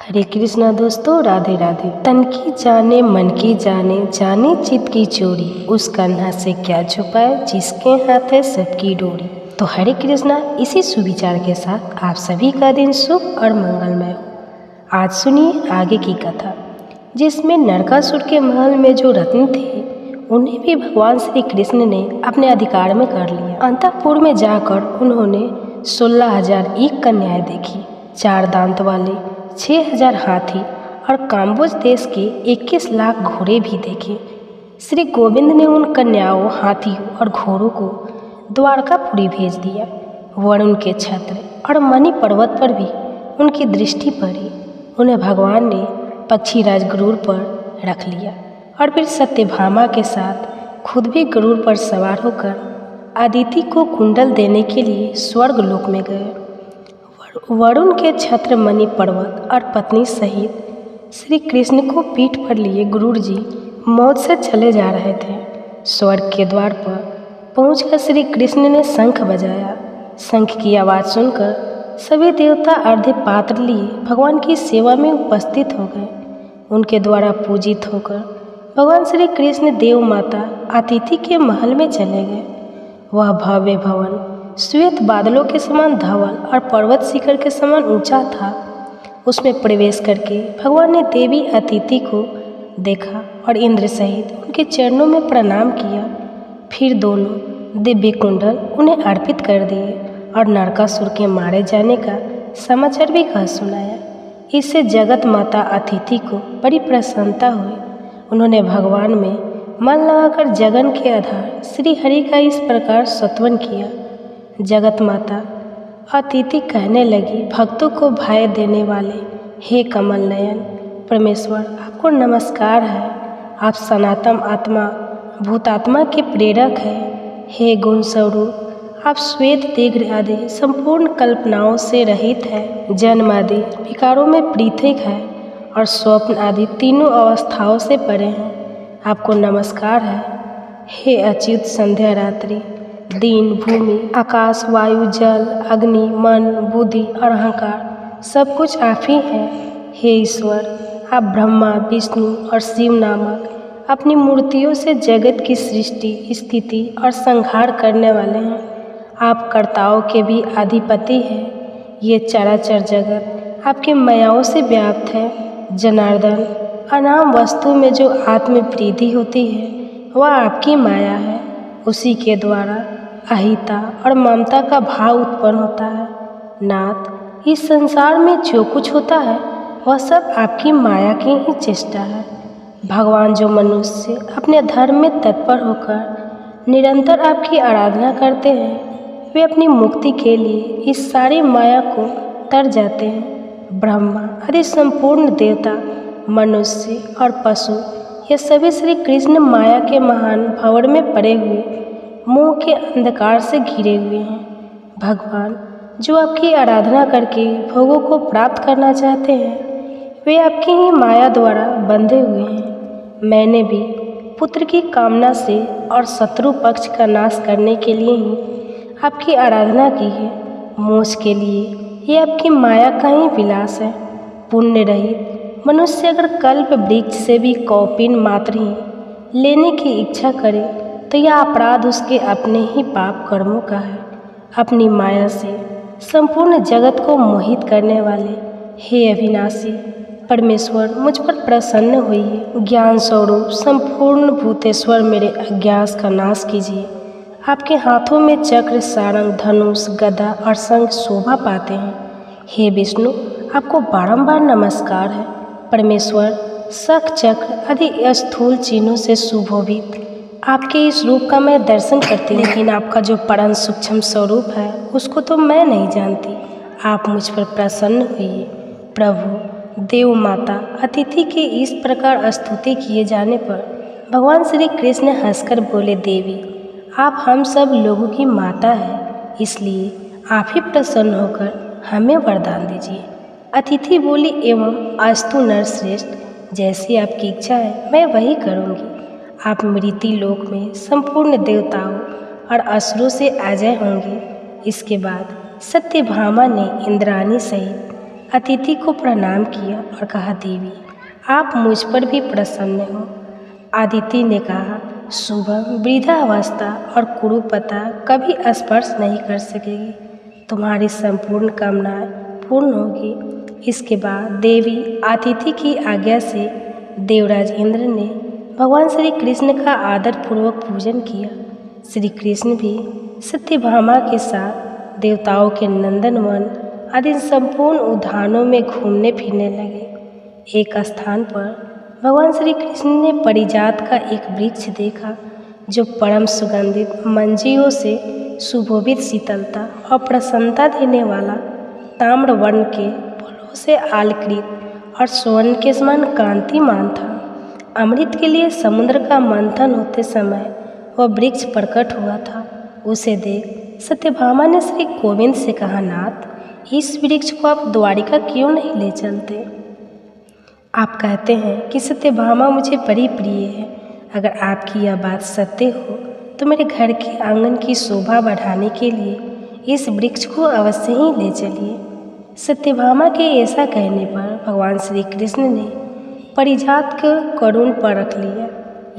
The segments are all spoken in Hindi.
हरे कृष्णा दोस्तों, राधे राधे। तन की जाने मन की जाने, जाने चित की चोरी, उस कान्हा से क्या छुपाए जिसके हाथ है सबकी डोरी। तो हरे कृष्णा, इसी सुविचार के साथ आप सभी का दिन शुभ और मंगलमय हो। आज सुनिए आगे की कथा, जिसमें नरकासुर के महल में जो रत्न थे उन्हें भी भगवान श्री कृष्ण ने अपने अधिकार में कर लिया। अंतःपुर में जाकर उन्होंने 16,001 कन्याएं देखी, 4 दांत वाले 6,000 हाथी और काम्बोज देश के 21 लाख घोड़े भी देखे। श्री गोविंद ने उन कन्याओं, हाथियों और घोड़ों को द्वारकापुरी भेज दिया। वरुण के छत्र और मणि पर्वत पर भी उनकी दृष्टि पड़ी। उन्हें भगवान ने पक्षीराज गरुड़ पर रख लिया और फिर सत्यभामा के साथ खुद भी गरुड़ पर सवार होकर अदिति को कुंडल देने के लिए स्वर्ग लोक में गए। वरुण के छत्र, मणि पर्वत और पत्नी सहित श्री कृष्ण को पीठ पर लिए गरुड़ जी मौत से चले जा रहे थे। स्वर्ग के द्वार पर पहुंचकर श्री कृष्ण ने शंख बजाया। शंख की आवाज़ सुनकर सभी देवता अर्घ्य पात्र लिए भगवान की सेवा में उपस्थित हो गए। उनके द्वारा पूजित होकर भगवान श्री कृष्ण देव माता अतिथि के महल में चले गए। वह भव्य भवन श्वेत बादलों के समान धवल और पर्वत शिखर के समान ऊंचा था। उसमें प्रवेश करके भगवान ने देवी अतिथि को देखा और इंद्र सहित उनके चरणों में प्रणाम किया। फिर दोनों दिव्य कुंडल उन्हें अर्पित कर दिए और नरकासुर के मारे जाने का समाचार भी कह सुनाया। इससे जगत माता अतिथि को बड़ी प्रसन्नता हुई। उन्होंने भगवान में मन लगाकर जगन के आधार श्री हरि का इस प्रकार स्तवन किया। जगत माता अतिथि कहने लगी, भक्तों को भय देने वाले हे कमल नयन परमेश्वर, आपको नमस्कार है। आप सनातन आत्मा, भूतात्मा के प्रेरक हैं। हे गुण स्वरूप, आप श्वेत तीघ्र आदि संपूर्ण कल्पनाओं से रहित है। जन्म आदि विकारों में पृथक है और स्वप्न आदि तीनों अवस्थाओं से परे हैं। आपको नमस्कार है। हे अच्युत, संध्या रात्रि, दिन, भूमि, आकाश, वायु, जल, अग्नि, मन, बुद्धि और अहंकार सब कुछ आप ही हैं। हे ईश्वर, आप ब्रह्मा, विष्णु और शिव नामक अपनी मूर्तियों से जगत की सृष्टि, स्थिति और संहार करने वाले हैं। आप कर्ताओं के भी अधिपति हैं। ये चराचर जगत आपके मायाओं से व्याप्त है। जनार्दन, अनाम वस्तु में जो आत्मप्रीति होती है वह आपकी माया है। उसी के द्वारा अहिता और ममता का भाव उत्पन्न होता है। नाथ, इस संसार में जो कुछ होता है वह सब आपकी माया की ही चेष्टा है। भगवान, जो मनुष्य अपने धर्म में तत्पर होकर निरंतर आपकी आराधना करते हैं, वे अपनी मुक्ति के लिए इस सारी माया को तर जाते हैं। ब्रह्मा आदि संपूर्ण देवता, मनुष्य और पशु, ये सभी श्री कृष्ण माया के महान भंवर में पड़े हुए मोह के अंधकार से घिरे हुए हैं। भगवान, जो आपकी आराधना करके भोगों को प्राप्त करना चाहते हैं, वे आपकी ही माया द्वारा बंधे हुए हैं। मैंने भी पुत्र की कामना से और शत्रु पक्ष का नाश करने के लिए ही आपकी आराधना की है। मोक्ष के लिए ये आपकी माया का ही विलास है। पुण्य रहित मनुष्य अगर कल्प वृक्ष से भी कौपीन मात्र ही लेने की इच्छा करे तो यह अपराध उसके अपने ही पाप कर्मों का है। अपनी माया से संपूर्ण जगत को मोहित करने वाले हे अविनाशी परमेश्वर, मुझ पर प्रसन्न होइए। ज्ञान स्वरूप संपूर्ण भूतेश्वर, मेरे अज्ञान का नाश कीजिए। आपके हाथों में चक्र, सारंग, धनुष, गदा और शंख शोभा पाते हैं। हे विष्णु, आपको बारंबार नमस्कार है। परमेश्वर, शंख, चक्र आदि स्थूल चिन्हों से सुशोभित आपके इस रूप का मैं दर्शन करती हूँ, लेकिन आपका जो परम सूक्ष्म स्वरूप है उसको तो मैं नहीं जानती। आप मुझ पर प्रसन्न हुइए। प्रभु, देव माता अतिथि की इस प्रकार स्तुति किए जाने पर भगवान श्री कृष्ण हंसकर बोले, देवी, आप हम सब लोगों की माता है, इसलिए आप ही प्रसन्न होकर हमें वरदान दीजिए। अतिथि बोली, एवं अस्तु नरश्रेष्ठ, जैसी आपकी इच्छा है मैं वही करूँगी। आप मृत्यु लोक में संपूर्ण देवताओं और असुरों से अजय होंगे। इसके बाद सत्यभामा ने इंद्राणी सहित अतिथि को प्रणाम किया और कहा, देवी आप मुझ पर भी प्रसन्न हो। अदिति ने कहा, शुभम वृद्धावस्था और कुरूपता कभी स्पर्श नहीं कर सकेगी, तुम्हारी संपूर्ण कामनाएं पूर्ण होगी। इसके बाद देवी अतिथि की आज्ञा से देवराज इंद्र ने भगवान श्री कृष्ण का आदरपूर्वक पूजन किया। श्री कृष्ण भी सत्यभामा के साथ देवताओं के नंदनवन आदि संपूर्ण उद्यानों में घूमने फिरने लगे। एक स्थान पर भगवान श्री कृष्ण ने पारिजात का एक वृक्ष देखा जो परम सुगंधित मंजियों से सुशोभित, शीतलता और प्रसन्नता देने वाला, ताम्र वर्ण के फलों से अलंकृत और स्वर्ण के समान कांतिमान था। अमृत के लिए समुद्र का मंथन होते समय वह वृक्ष प्रकट हुआ था। उसे देख सत्यभामा ने श्री गोविंद से कहा, नाथ इस वृक्ष को आप द्वारिका क्यों नहीं ले चलते? आप कहते हैं कि सत्यभामा मुझे बड़ी प्रिय है। अगर आपकी यह बात सत्य हो तो मेरे घर के आंगन की शोभा बढ़ाने के लिए इस वृक्ष को अवश्य ही ले चलिए। सत्यभामा के ऐसा कहने पर भगवान श्री कृष्ण ने पारिजात को करुण पर रख लिया।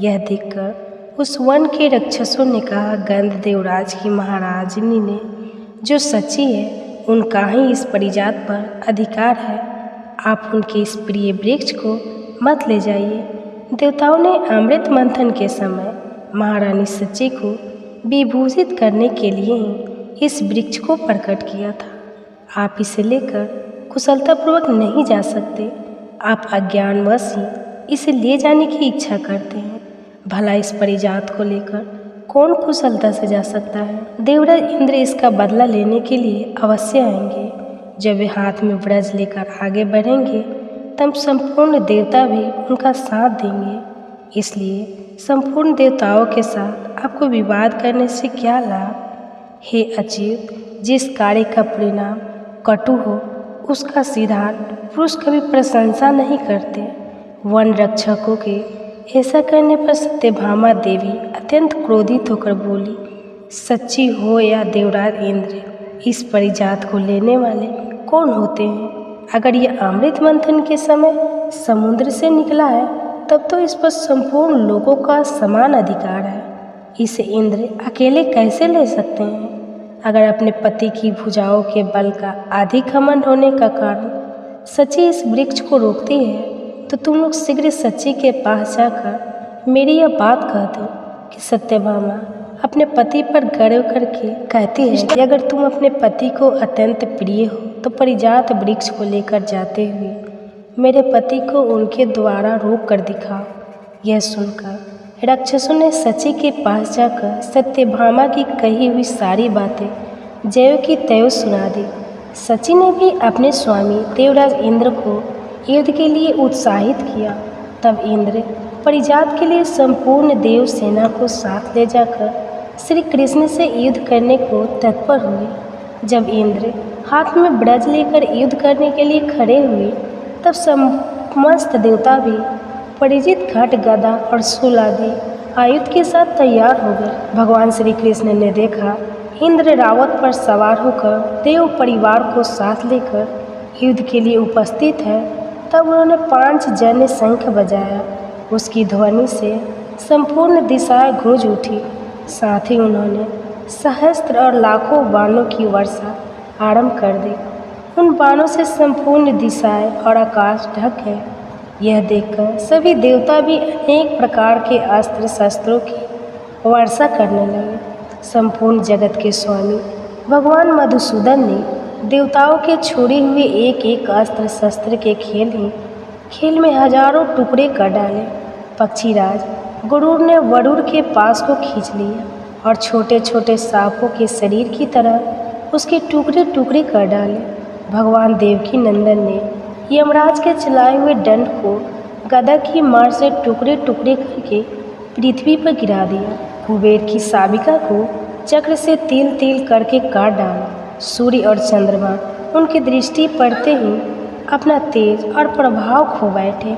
यह देखकर उस वन के राक्षसों ने कहा, गंध देवराज की महाराजनी ने जो सच्ची है उनका ही इस पारिजात पर अधिकार है। आप उनके इस प्रिय वृक्ष को मत ले जाइए। देवताओं ने अमृत मंथन के समय महारानी सच्ची को विभूषित करने के लिए ही इस वृक्ष को प्रकट किया था। आप इसे लेकर कुशलतापूर्वक नहीं जा सकते। आप अज्ञानवश ही इसे ले जाने की इच्छा करते हैं। भला इस पारिजात को लेकर कौन कुशलता से जा सकता है? देवराज इंद्र इसका बदला लेने के लिए अवश्य आएंगे। जब वे हाथ में ब्रज लेकर आगे बढ़ेंगे तब संपूर्ण देवता भी उनका साथ देंगे। इसलिए संपूर्ण देवताओं के साथ आपको विवाद करने से क्या लाभ? हे अच्युत, जिस कार्य का परिणाम कटु हो उसका सिद्धार्थ पुरुष कभी प्रशंसा नहीं करते। वन रक्षकों के ऐसा करने पर सत्यभामा देवी अत्यंत क्रोधित होकर बोली, सच्ची हो या देवराज इंद्र, इस पारिजात को लेने वाले कौन होते हैं? अगर यह अमृत मंथन के समय समुद्र से निकला है तब तो इस पर संपूर्ण लोगों का समान अधिकार है। इसे इंद्र अकेले कैसे ले सकते हैं? अगर अपने पति की भुजाओं के बल का अधिक घमंड होने का कारण सच्ची इस वृक्ष को रोकती है तो तुम लोग शीघ्र सच्ची के पास जाकर मेरी यह बात कह दो कि सत्यभामा अपने पति पर गर्व करके कहती है कि अगर तुम अपने पति को अत्यंत प्रिय हो तो पारिजात वृक्ष को लेकर जाते हुए मेरे पति को उनके द्वारा रोक कर दिखाओ। यह सुनकर राक्षसों ने सच्ची के पास जाकर सत्यभामा की कही हुई सारी बातें ज्यों की त्यों सुना दी। सच्ची ने भी अपने स्वामी देवराज इंद्र को युद्ध के लिए उत्साहित किया। तब इंद्र पारिजात के लिए संपूर्ण देव सेना को साथ ले जाकर श्री कृष्ण से युद्ध करने को तत्पर हुए। जब इंद्र हाथ में ब्रज लेकर युद्ध करने के लिए खड़े हुए तब समस्त देवता भी परिचित घट, गदा और शूल आदि आयुध के साथ तैयार हो गए। भगवान श्री कृष्ण ने देखा इंद्र रावत पर सवार होकर देव परिवार को साथ लेकर युद्ध के लिए उपस्थित है। तब उन्होंने 5 जन शंख बजाया। उसकी ध्वनि से संपूर्ण दिशाएं गूंज उठी। साथ ही उन्होंने सहस्त्र और लाखों बाणों की वर्षा आरंभ कर दी। उन बाणों से संपूर्ण दिशाएं और आकाश ढक गए। यह देखकर सभी देवता भी अनेक प्रकार के अस्त्र शस्त्रों की वर्षा करने लगे। संपूर्ण जगत के स्वामी भगवान मधुसूदन ने देवताओं के छोड़े हुए एक एक अस्त्र शस्त्र के खेल में हजारों टुकड़े कर डाले। पक्षीराज गरुड़ ने वरुड़ के पास को खींच लिया और छोटे छोटे सांपों के शरीर की तरह उसके टुकड़े टुकड़े कर डाले। भगवान देवकी नंदन ने यमराज के चलाए हुए दंड को गदा की मार से टुकड़े टुकड़े करके पृथ्वी पर गिरा दिया। कुबेर की साबिका को चक्र से तिल तिल करके काट डाला। सूर्य और चंद्रमा उनकी दृष्टि पड़ते ही अपना तेज और प्रभाव खो बैठे।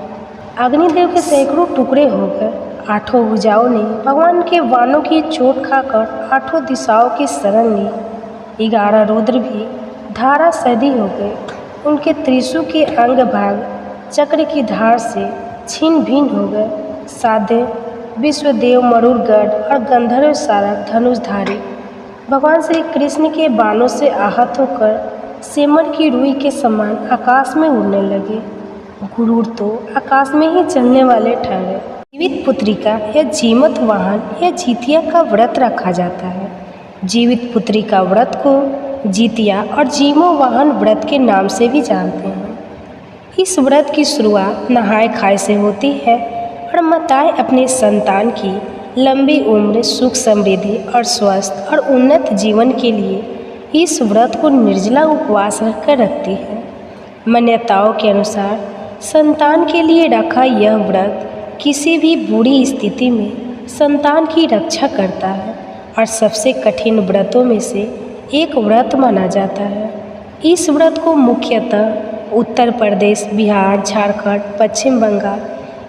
अग्निदेव के सैकड़ों टुकड़े हो गए। 8 भुजाओं ने भगवान के बाणों की चोट खाकर 8 दिशाओं की शरण ली। 11 रुद्र भी धारा सदी हो गए। उनके त्रिशूल के अंग भाग चक्र की धार से छीन भिन्न हो गए। साध्य विश्वदेव मरुड़गढ़ और गंधर्व सारक धनुषधारी भगवान श्री कृष्ण के बाणों से आहत होकर सेमर की रुई के समान आकाश में उड़ने लगे। गुरूर तो आकाश में ही चलने वाले ठहरे। जीवित पुत्रिका या जीमत वाहन या जितिया का व्रत रखा जाता है। जीवित पुत्रिका व्रत को जितिया और जीमो वाहन व्रत के नाम से भी जानते हैं। इस व्रत की शुरुआत नहाय खाए से होती है और माताएं अपने संतान की लंबी उम्र, सुख समृद्धि और स्वस्थ और उन्नत जीवन के लिए इस व्रत को निर्जला उपवास रखकर रखती है। मान्यताओं के अनुसार संतान के लिए रखा यह व्रत किसी भी बुरी स्थिति में संतान की रक्षा करता है और सबसे कठिन व्रतों में से एक व्रत माना जाता है। इस व्रत को मुख्यतः उत्तर प्रदेश, बिहार, झारखंड, पश्चिम बंगाल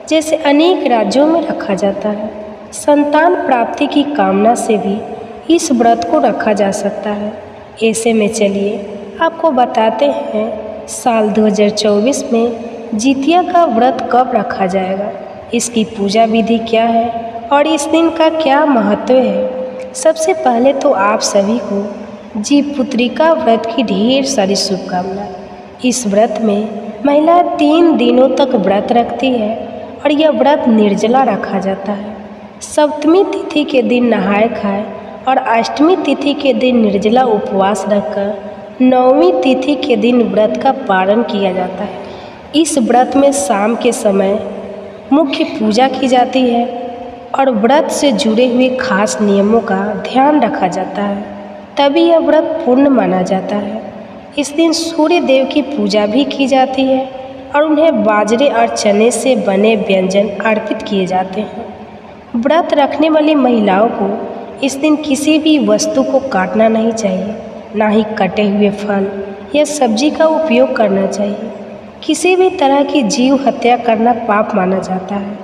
जैसे अनेक राज्यों में रखा जाता है। संतान प्राप्ति की कामना से भी इस व्रत को रखा जा सकता है। ऐसे में चलिए आपको बताते हैं साल 2024 में जितिया का व्रत कब रखा जाएगा, इसकी पूजा विधि क्या है और इस दिन का क्या महत्व है। सबसे पहले तो आप सभी को जीव पुत्रिका व्रत की ढेर सारी शुभकामनाएं। इस व्रत में महिला 3 दिनों तक व्रत रखती है और यह व्रत निर्जला रखा जाता है। सप्तमी तिथि के दिन नहाए खाए और अष्टमी तिथि के दिन निर्जला उपवास रखकर नवमी तिथि के दिन व्रत का पालन किया जाता है। इस व्रत में शाम के समय मुख्य पूजा की जाती है और व्रत से जुड़े हुए खास नियमों का ध्यान रखा जाता है, तभी यह व्रत पूर्ण माना जाता है। इस दिन सूर्य देव की पूजा भी की जाती है और उन्हें बाजरे और चने से बने व्यंजन अर्पित किए जाते हैं। व्रत रखने वाली महिलाओं को इस दिन किसी भी वस्तु को काटना नहीं चाहिए, ना ही कटे हुए फल या सब्जी का उपयोग करना चाहिए। किसी भी तरह की जीव हत्या करना पाप माना जाता है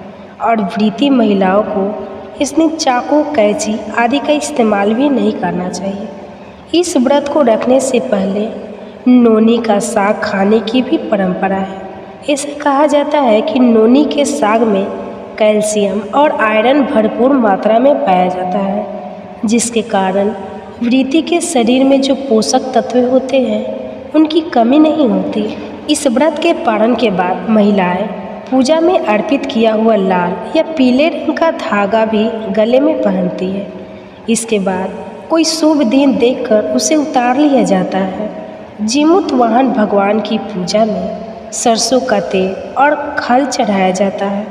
और व्रती महिलाओं को इस दिन चाकू, कैंची आदि का इस्तेमाल भी नहीं करना चाहिए। इस व्रत को रखने से पहले नोनी का साग खाने की भी परंपरा है। ऐसा कहा जाता है कि नोनी के साग में कैल्शियम और आयरन भरपूर मात्रा में पाया जाता है, जिसके कारण व्रती के शरीर में जो पोषक तत्व होते हैं उनकी कमी नहीं होती। इस व्रत के पारण के बाद महिलाएं पूजा में अर्पित किया हुआ लाल या पीले रंग का धागा भी गले में पहनती है। इसके बाद कोई शुभ दिन देखकर उसे उतार लिया जाता है। जीमूत वाहन भगवान की पूजा में सरसों का तेल और खल चढ़ाया जाता है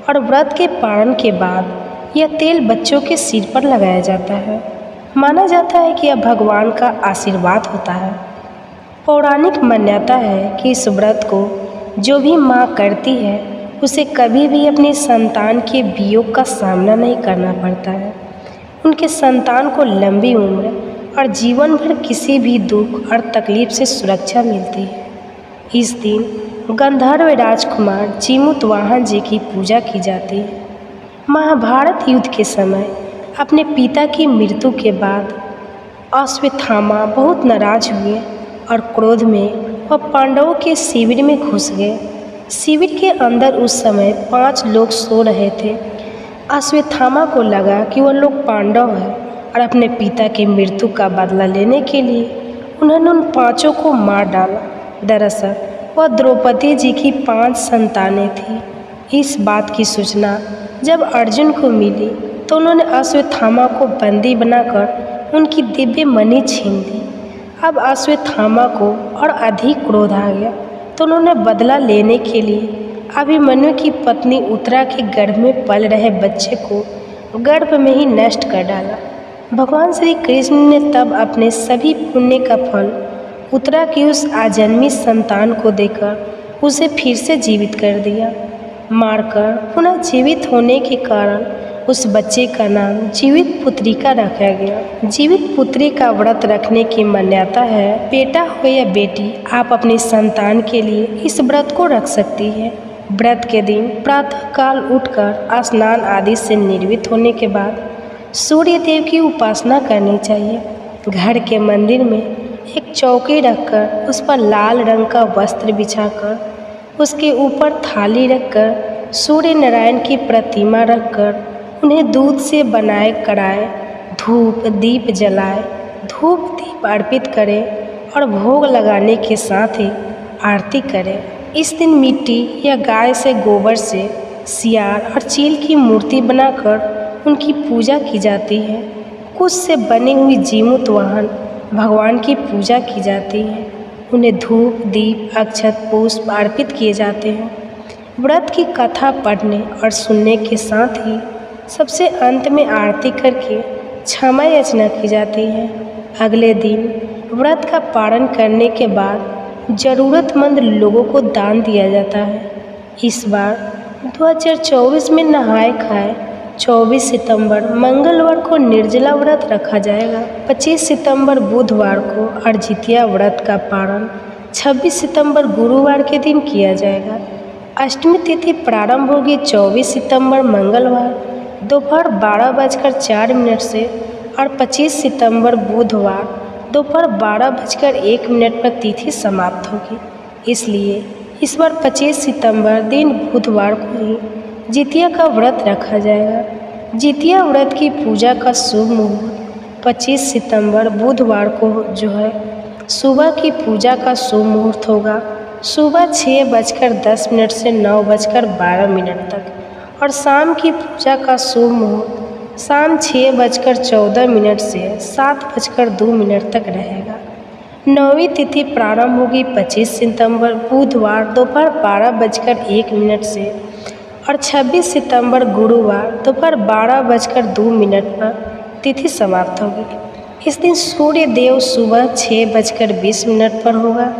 और व्रत के पारण के बाद यह तेल बच्चों के सिर पर लगाया जाता है। माना जाता है कि यह भगवान का आशीर्वाद होता है। पौराणिक मान्यता है कि इस व्रत को जो भी माँ करती है उसे कभी भी अपने संतान के वियोग का सामना नहीं करना पड़ता है। उनके संतान को लंबी उम्र और जीवन भर किसी भी दुख और तकलीफ से सुरक्षा मिलती है। इस दिन गंधर्व राजकुमार जीमूत वाहन जी की पूजा की जाती है। महाभारत युद्ध के समय अपने पिता की मृत्यु के बाद अश्वत्थामा बहुत नाराज हुए और क्रोध में वह पांडवों के शिविर में घुस गए। शिविर के अंदर उस समय 5 लोग सो रहे थे। अश्वत्थामा को लगा कि वह लोग पांडव हैं और अपने पिता की मृत्यु का बदला लेने के लिए उन्होंने उन 5 को मार डाला। दरअसल वह द्रौपदी जी की 5 संतानें थीं। इस बात की सूचना जब अर्जुन को मिली तो उन्होंने अश्वत्थामा को बंदी बनाकर उनकी दिव्य मणि छीन ली। अब अश्वत्थामा को और अधिक क्रोध आ गया तो उन्होंने बदला लेने के लिए अभिमन्यु की पत्नी उत्तरा के गर्भ में पल रहे बच्चे को गर्भ में ही नष्ट कर डाला। भगवान श्री कृष्ण ने तब अपने सभी पुण्य का फल उत्तरा की उस आजन्मी संतान को देकर उसे फिर से जीवित कर दिया। मारकर पुनः जीवित होने के कारण उस बच्चे का नाम जीवित पुत्रिका रखा गया। जीवित पुत्री का व्रत रखने की मान्यता है। बेटा हो या बेटी, आप अपने संतान के लिए इस व्रत को रख सकती है। व्रत के दिन प्रातःकाल उठकर स्नान आदि से निर्वित होने के बाद सूर्य देव की उपासना करनी चाहिए। घर के मंदिर में एक चौकी रखकर उस पर लाल रंग का वस्त्र बिछाकर उसके ऊपर थाली रखकर सूर्य नारायण की प्रतिमा रखकर उन्हें दूध से बनाए कढ़ाए धूप दीप जलाए, धूप दीप अर्पित करें और भोग लगाने के साथ ही आरती करें। इस दिन मिट्टी या गाय से गोबर से सियार और चील की मूर्ति बनाकर उनकी पूजा की जाती है। कुछ से बनी हुई जीमूत वाहन भगवान की पूजा की जाती है। उन्हें धूप दीप अक्षत पुष्प अर्पित किए जाते हैं। व्रत की कथा पढ़ने और सुनने के साथ ही सबसे अंत में आरती करके क्षमा याचना की जाती है। अगले दिन व्रत का पारण करने के बाद ज़रूरतमंद लोगों को दान दिया जाता है। इस बार 2024 में नहाए खाए 24 सितंबर मंगलवार को निर्जला व्रत रखा जाएगा। 25 सितंबर बुधवार को और जितिया व्रत का पारण 26 सितंबर गुरुवार के दिन किया जाएगा। अष्टमी तिथि प्रारंभ होगी 24 सितंबर मंगलवार दोपहर 12:04 से और 25 सितंबर बुधवार दोपहर 12:01 पर तिथि समाप्त होगी। इसलिए इस बार 25 सितंबर दिन बुधवार को ही जितिया का व्रत रखा जाएगा। जितिया व्रत की पूजा का शुभ मुहूर्त 25 सितंबर बुधवार को जो है सुबह की पूजा का शुभ मुहूर्त होगा। सुबह 6:10 से 9:12 तक और शाम की पूजा का शुभ मुहूर्त शाम 6:14 से 7:02 तक रहेगा। नौवीं तिथि प्रारंभ होगी 25 सितंबर बुधवार दोपहर 12:01 से और 26 सितंबर गुरुवार दोपहर 12:02 पर तिथि समाप्त होगी। इस दिन सूर्य देव सुबह 6:20 पर होगा।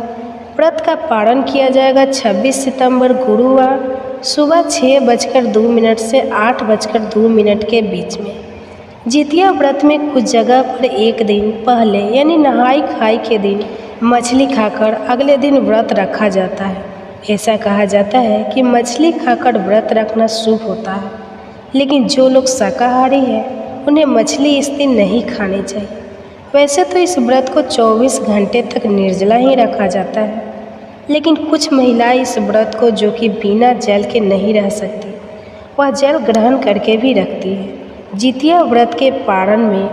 व्रत का पारण किया जाएगा 26 सितंबर गुरुवार सुबह 6:02 से 8:02 के बीच में। जितिया व्रत में कुछ जगह पर एक दिन पहले यानी नहाई खाई के दिन मछली खाकर अगले दिन व्रत रखा जाता है। ऐसा कहा जाता है कि मछली खाकर व्रत रखना शुभ होता है, लेकिन जो लोग शाकाहारी हैं उन्हें मछली इस दिन नहीं खानी चाहिए। वैसे तो इस व्रत को 24 घंटे तक निर्जला ही रखा जाता है, लेकिन कुछ महिलाएं इस व्रत को जो कि बिना जल के नहीं रह सकती, वह जल ग्रहण करके भी रखती है। जितिया व्रत के पारण में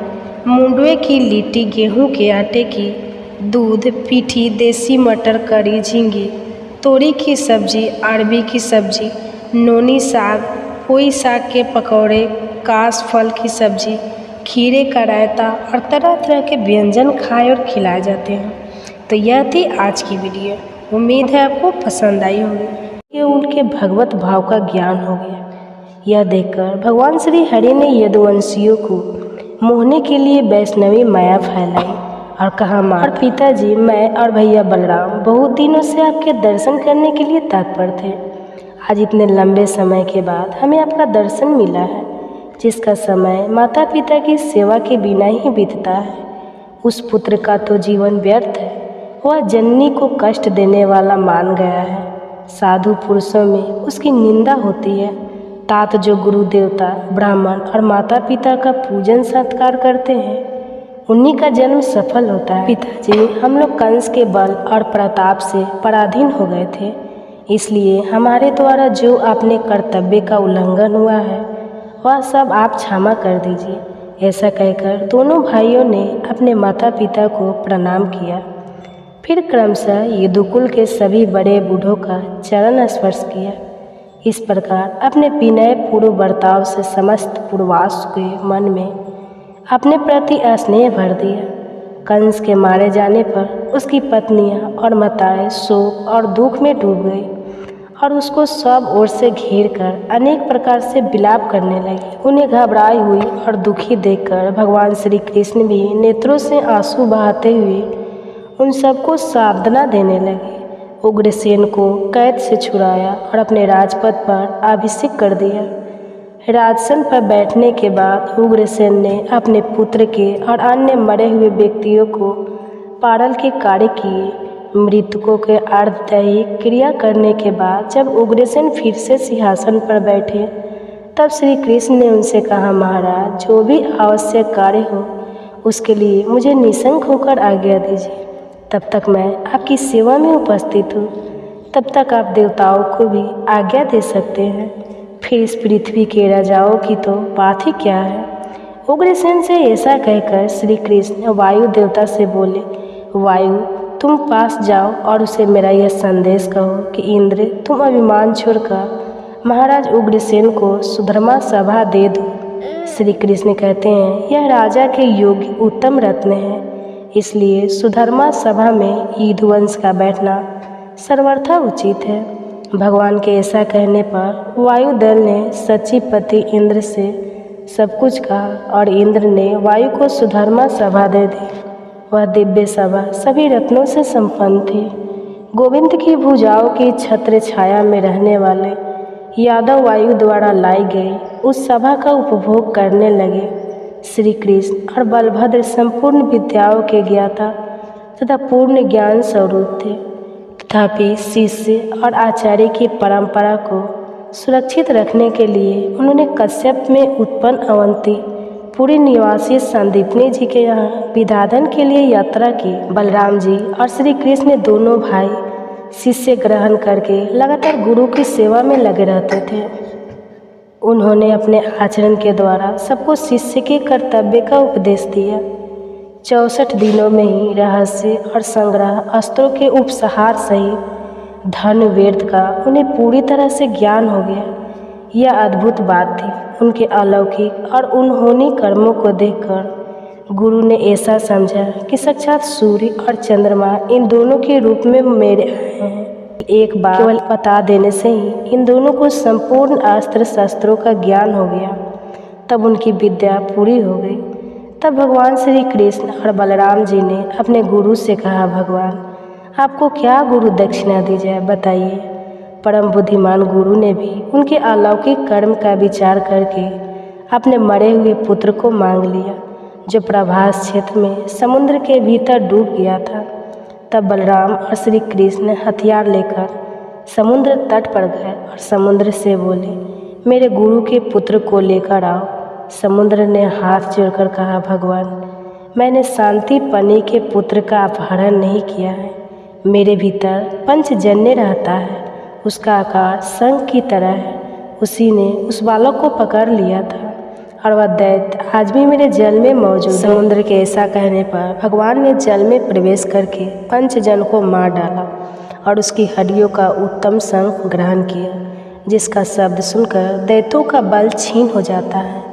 मुंडवे की लिट्टी, गेहूं के आटे की, दूध, पीठी, देसी मटर, करी, झींगी, तोरी की सब्जी, अरबी की सब्जी, नोनी साग, पोई साग के पकौड़े, कास फल की सब्जी, खीरे का रायता और तरह तरह के व्यंजन खाए और खिलाए जाते हैं। तो यह थी आज की वीडियो। उम्मीद है आपको पसंद आई होगी कि उनके भगवत भाव का ज्ञान हो गया। यह देखकर भगवान श्री हरि ने यदुवंशियों को मोहने के लिए वैष्णवी माया फैलाई और कहा, माँ और पिताजी, मैं और भैया बलराम बहुत दिनों से आपके दर्शन करने के लिए तत्पर थे। आज इतने लंबे समय के बाद हमें आपका दर्शन मिला है, जिसका समय माता पिता की सेवा के बिना ही बीतता है। उस पुत्र का तो जीवन व्यर्थ है, वह जननी को कष्ट देने वाला मान गया है। साधु पुरुषों में उसकी निंदा होती है। तात जो गुरु देवता, ब्राह्मण और माता पिता का पूजन सत्कार करते हैं, उन्हीं का जन्म सफल होता है। पिताजी, हम लोग कंस के बल और प्रताप से पराधीन हो गए थे, इसलिए हमारे द्वारा जो आपने कर्तव्य का उल्लंघन हुआ है वह सब आप क्षमा कर दीजिए। ऐसा कहकर दोनों भाइयों ने अपने माता पिता को प्रणाम किया। फिर क्रमशः यदुकुल के सभी बड़े बूढ़ों का चरण स्पर्श किया। इस प्रकार अपने विनय पूर्व बर्ताव से समस्त पूर्वास के मन में अपने प्रति स्नेह भर दिया। कंस के मारे जाने पर उसकी पत्नियां और माताएं शोक और दुख में डूब गई और उसको सब ओर से घेर कर अनेक प्रकार से विलाप करने लगी। उन्हें घबराई हुई और दुखी देखकर भगवान श्री कृष्ण भी नेत्रों से आंसू बहाते हुए उन सबको सांत्वना देने लगे। उग्रसेन को कैद से छुड़ाया और अपने राजपद पर अभिषेक कर दिया। राजसन पर बैठने के बाद उग्रसेन ने अपने पुत्र के और अन्य मरे हुए व्यक्तियों को पारल के कार्य किए। मृतकों के अर्धदैहिक क्रिया करने के बाद जब उग्रसेन फिर से सिंहासन पर बैठे, तब श्री कृष्ण ने उनसे कहा, महाराज, जो भी आवश्यक कार्य हो उसके लिए मुझे निशंक होकर आज्ञा दीजिए। तब तक मैं आपकी सेवा में उपस्थित हूँ। तब तक आप देवताओं को भी आज्ञा दे सकते हैं। फिर इस पृथ्वी के राजाओं की तो बात ही क्या है। उग्रसेन से ऐसा कहकर श्री कृष्ण वायु देवता से बोले, वायु तुम पास जाओ और उसे मेरा यह संदेश कहो कि इंद्र तुम अभिमान छोड़कर महाराज उग्रसेन को सुधर्मा सभा दे दो। श्री कृष्ण कहते हैं, यह राजा के योग्य उत्तम रत्न है, इसलिए सुधर्मा सभा में यदुवंश का बैठना सर्वथा उचित है। भगवान के ऐसा कहने पर वायुदल ने सचिपति इंद्र से सब कुछ कहा और इंद्र ने वायु को सुधर्मा सभा दे दी। वह दिव्य सभा सभी रत्नों से संपन्न थी। गोविंद की भुजाओं की छत्र छाया में रहने वाले यादव वायु द्वारा लाई गई उस सभा का उपभोग करने लगे। श्री कृष्ण और बलभद्र संपूर्ण विद्याओं के ज्ञाता तथा पूर्ण ज्ञान स्वरूप थे। तथापि शिष्य और आचार्य की परंपरा को सुरक्षित रखने के लिए उन्होंने कश्यप में उत्पन्न अवंती पुरी निवासी संदीपनी जी के यहाँ विदाधन के लिए यात्रा की। बलराम जी और श्री कृष्ण दोनों भाई शिष्य ग्रहण करके लगातार गुरु की सेवा में लगे रहते थे। उन्होंने अपने आचरण के द्वारा सबको शिष्य के कर्तव्य का उपदेश दिया। 64 दिनों में ही रहस्य और संग्रह अस्त्रों के उपसहार सहित धन वेद का उन्हें पूरी तरह से ज्ञान हो गया। यह अद्भुत बात थी। उनके अलौकिक और अनहोनी कर्मों को देखकर गुरु ने ऐसा समझा कि साक्षात सूर्य और चंद्रमा इन दोनों के रूप में मेरे आए हैं। एक बार केवल बता देने से ही इन दोनों को संपूर्ण अस्त्र शस्त्रों का ज्ञान हो गया। तब उनकी विद्या पूरी हो गई। तब भगवान श्री कृष्ण और बलराम जी ने अपने गुरु से कहा, भगवान आपको क्या गुरु दक्षिणा दी जाए बताइए। परम बुद्धिमान गुरु ने भी उनके अलौकिक कर्म का विचार करके अपने मरे हुए पुत्र को मांग लिया, जो प्रभास क्षेत्र में समुद्र के भीतर डूब गया था। तब बलराम और श्री कृष्ण हथियार लेकर समुद्र तट पर गए और समुद्र से बोले, मेरे गुरु के पुत्र को लेकर आओ। समुद्र ने हाथ जोड़कर कहा, भगवान मैंने शांति पनी के पुत्र का अपहरण नहीं किया है। मेरे भीतर पंचजन्य रहता है, उसका आकार शंख की तरह है। उसी ने उस बालक को पकड़ लिया था और वह दैत्य आज भी मेरे जल में मौजूद है। समुद्र के ऐसा कहने पर भगवान ने जल में प्रवेश करके पंचजन को मार डाला और उसकी हड्डियों का उत्तम शंख ग्रहण किया, जिसका शब्द सुनकर दैत्यों का बल छीन हो जाता है,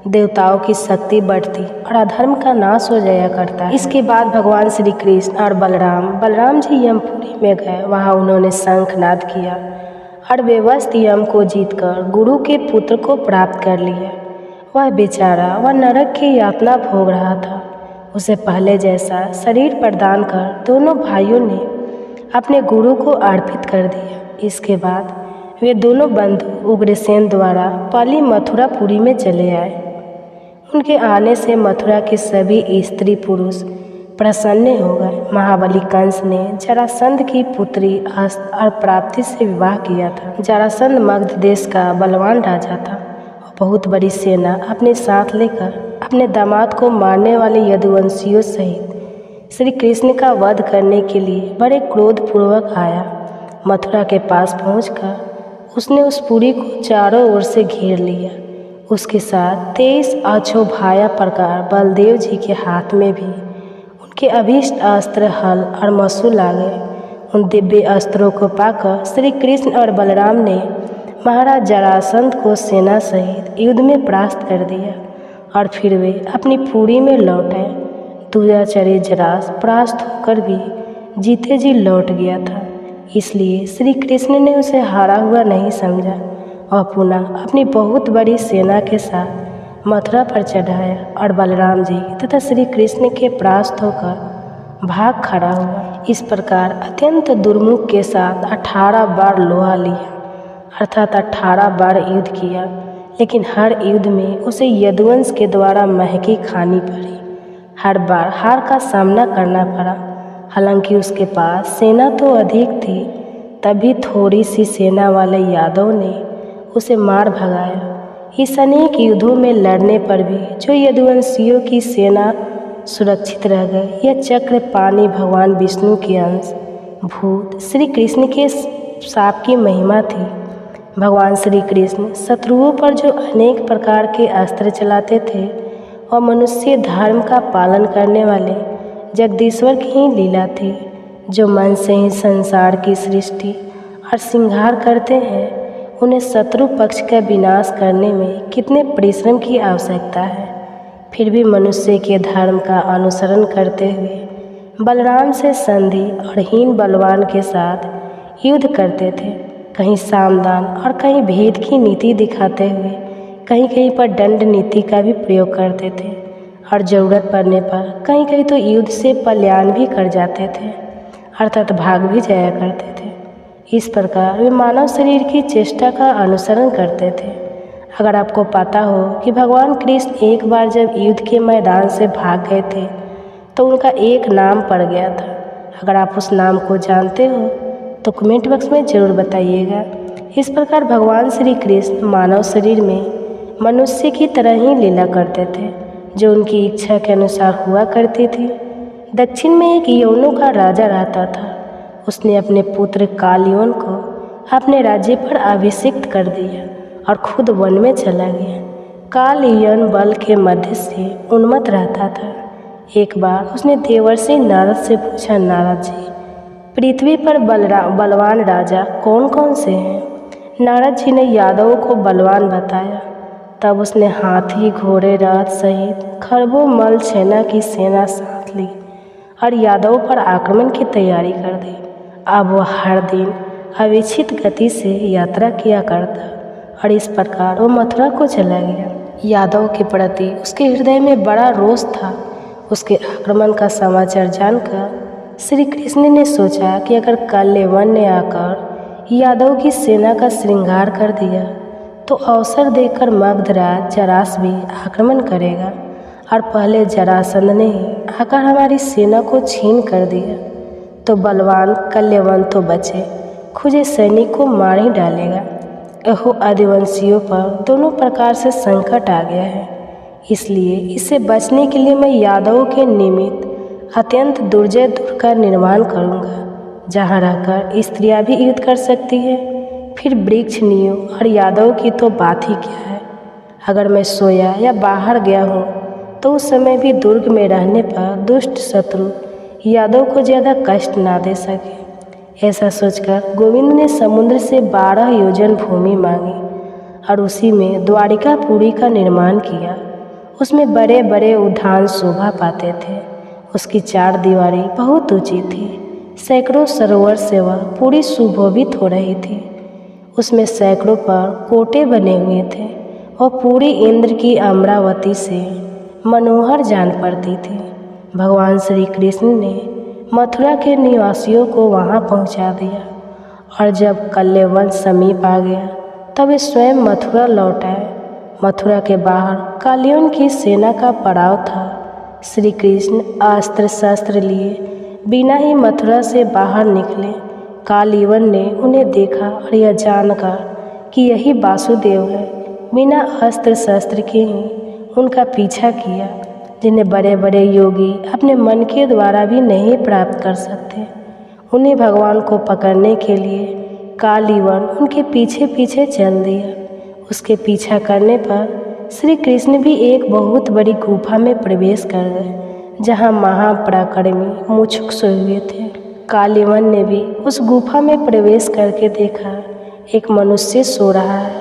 देवताओं की शक्ति बढ़ती और अधर्म का नाश हो जाया करता है। इसके बाद भगवान श्री कृष्ण और बलराम जी यमपुरी में गए। वहाँ उन्होंने शंखनाद किया और बेवस्त यम को जीतकर गुरु के पुत्र को प्राप्त कर लिया। वह बेचारा वह नरक की यातना भोग रहा था। उसे पहले जैसा शरीर प्रदान कर दोनों भाइयों ने अपने गुरु को अर्पित कर दिया। इसके बाद वे दोनों बंधु उग्रसेन द्वारा पाली मथुरापुरी में चले आए। उनके आने से मथुरा के सभी स्त्री पुरुष प्रसन्न हो गए। महाबली कंस ने जरासंध की पुत्री और प्राप्ति से विवाह किया था। जरासंध मगध देश का बलवान राजा था। बहुत बड़ी सेना अपने साथ लेकर अपने दामाद को मारने वाले यदुवंशियों सहित श्री कृष्ण का वध करने के लिए बड़े क्रोधपूर्वक आया। मथुरा के पास पहुंचकर उसने उस पुरी को चारों ओर से घेर लिया। उसके साथ 23 अक्षोभ्याय प्रकार बलदेव जी के हाथ में भी उनके अभीष्ट अस्त्र हल और मसूल आ गए। उन दिव्य अस्त्रों को पाकर श्री कृष्ण और बलराम ने महाराज जरासंध को सेना सहित युद्ध में परास्त कर दिया और फिर वे अपनी पुरी में लौट आए। दुराचारी जरास परास्त होकर भी जीते जी लौट गया था, इसलिए श्री कृष्ण ने उसे हारा हुआ नहीं समझा और पुनः अपनी बहुत बड़ी सेना के साथ मथुरा पर चढ़ाया और बलराम जी तथा श्री कृष्ण के परास्त होकर भाग खड़ा हुआ। इस प्रकार अत्यंत दुर्मुख के साथ 18 बार लोहा लिया, अर्थात 18 बार युद्ध किया, लेकिन हर युद्ध में उसे यदुवंश के द्वारा महकी खानी पड़ी। हर बार हार का सामना करना पड़ा। हालांकि उसके पास सेना तो अधिक थी, तभी थोड़ी सी सेना वाले यादव ने उसे मार भगाया। इस अनेक युद्धों में लड़ने पर भी जो यदुवंशियों की सेना सुरक्षित रह गए। यह चक्र पानी भगवान विष्णु के अंश भूत श्री कृष्ण के शाप की महिमा थी। भगवान श्री कृष्ण शत्रुओं पर जो अनेक प्रकार के अस्त्र चलाते थे और मनुष्य धर्म का पालन करने वाले जगदीश्वर की ही लीला थी, जो मन से ही संसार की सृष्टि और श्रृंगार करते हैं। उन्हें शत्रु पक्ष का विनाश करने में कितने परिश्रम की आवश्यकता है, फिर भी मनुष्य के धर्म का अनुसरण करते हुए बलराम से संधि और हीन बलवान के साथ युद्ध करते थे। कहीं सामदान और कहीं भेद की नीति दिखाते हुए कहीं कहीं पर दंड नीति का भी प्रयोग करते थे और ज़रूरत पड़ने पर कहीं कहीं तो युद्ध से पलायन भी कर जाते थे, अर्थात भाग भी जाया करते थे। इस प्रकार वे मानव शरीर की चेष्टा का अनुसरण करते थे। अगर आपको पता हो कि भगवान कृष्ण एक बार जब युद्ध के मैदान से भाग गए थे तो उनका एक नाम पड़ गया था। अगर आप उस नाम को जानते हो तो कमेंट बॉक्स में ज़रूर बताइएगा। इस प्रकार भगवान श्री कृष्ण मानव शरीर में मनुष्य की तरह ही लीला करते थे, जो उनकी इच्छा के अनुसार हुआ करती थी। दक्षिण में एक यवनों का राजा रहता था। उसने अपने पुत्र कालयवन को अपने राज्य पर अभिषिक्त कर दिया और खुद वन में चला गया। कालयवन बल के मध्य से उन्मत्त रहता था। एक बार उसने देवर्षि नारद से पूछा, नारद जी, पृथ्वी पर बलवान राजा कौन कौन से हैं? नारद जी ने यादवों को बलवान बताया। तब उसने हाथी घोड़े रथ सहित खरबों मल सेना की सेना साथ ली और यादवों पर आक्रमण की तैयारी कर दी। अब वह हर दिन अविच्छित गति से यात्रा किया करता और इस प्रकार वो मथुरा को चला गया। यादव के प्रति उसके हृदय में बड़ा रोष था। उसके आक्रमण का समाचार जानकर श्री कृष्ण ने सोचा कि अगर काल्यवन ने आकर यादव की सेना का श्रृंगार कर दिया तो अवसर देकर मगधराज जरास भी आक्रमण करेगा और पहले जरासंध ने ही आकर हमारी सेना को छीन कर दिया तो बलवान कल्यवन तो बचे, खुजे सैनिक को मार ही डालेगा। यहो आदिवंशियों पर दोनों प्रकार से संकट आ गया है, इसलिए इससे बचने के लिए मैं यादवों के निमित्त अत्यंत दुर्जय दुर्ग का निर्माण करूँगा, जहाँ रहकर स्त्रियाँ भी युद्ध कर सकती है। फिर वृक्ष नियो और यादव की तो बात ही क्या है। अगर मैं सोया या बाहर गया हूँ तो उस समय भी दुर्ग में रहने पर दुष्ट शत्रु यादव को ज़्यादा कष्ट ना दे सके। ऐसा सोचकर गोविंद ने समुद्र से 12 योजन भूमि मांगी और उसी में द्वारिकापुरी का निर्माण किया। उसमें बड़े बड़े उद्यान शोभा पाते थे। उसकी 4 दीवारें बहुत ऊंची थी। सैकड़ों सरोवर से वह पूरी सुशोभित हो रही थी। उसमें सैकड़ों पर कोटे बने हुए थे और पूरी इंद्र की अमरावती से मनोहर जान पड़ती थी। भगवान श्री कृष्ण ने मथुरा के निवासियों को वहां पहुंचा दिया और जब कल्यवन समीप आ गया तब वे स्वयं मथुरा लौट आए। मथुरा के बाहर काल्यवन की सेना का पड़ाव था। श्री कृष्ण अस्त्र शस्त्र लिए बिना ही मथुरा से बाहर निकले। काल्यवन ने उन्हें देखा और यह जानकर कि यही वासुदेव है, बिना अस्त्र शस्त्र के ही उनका पीछा किया, जिन्हें बड़े बड़े योगी अपने मन के द्वारा भी नहीं प्राप्त कर सकते। उन्हें भगवान को पकड़ने के लिए काल्यवन उनके पीछे पीछे चल दिया। उसके पीछा करने पर श्री कृष्ण भी एक बहुत बड़ी गुफा में प्रवेश कर गए, जहाँ महापराक्रमी मुछुक सोए हुए थे। काल्यवन ने भी उस गुफा में प्रवेश करके देखा एक मनुष्य सो रहा है।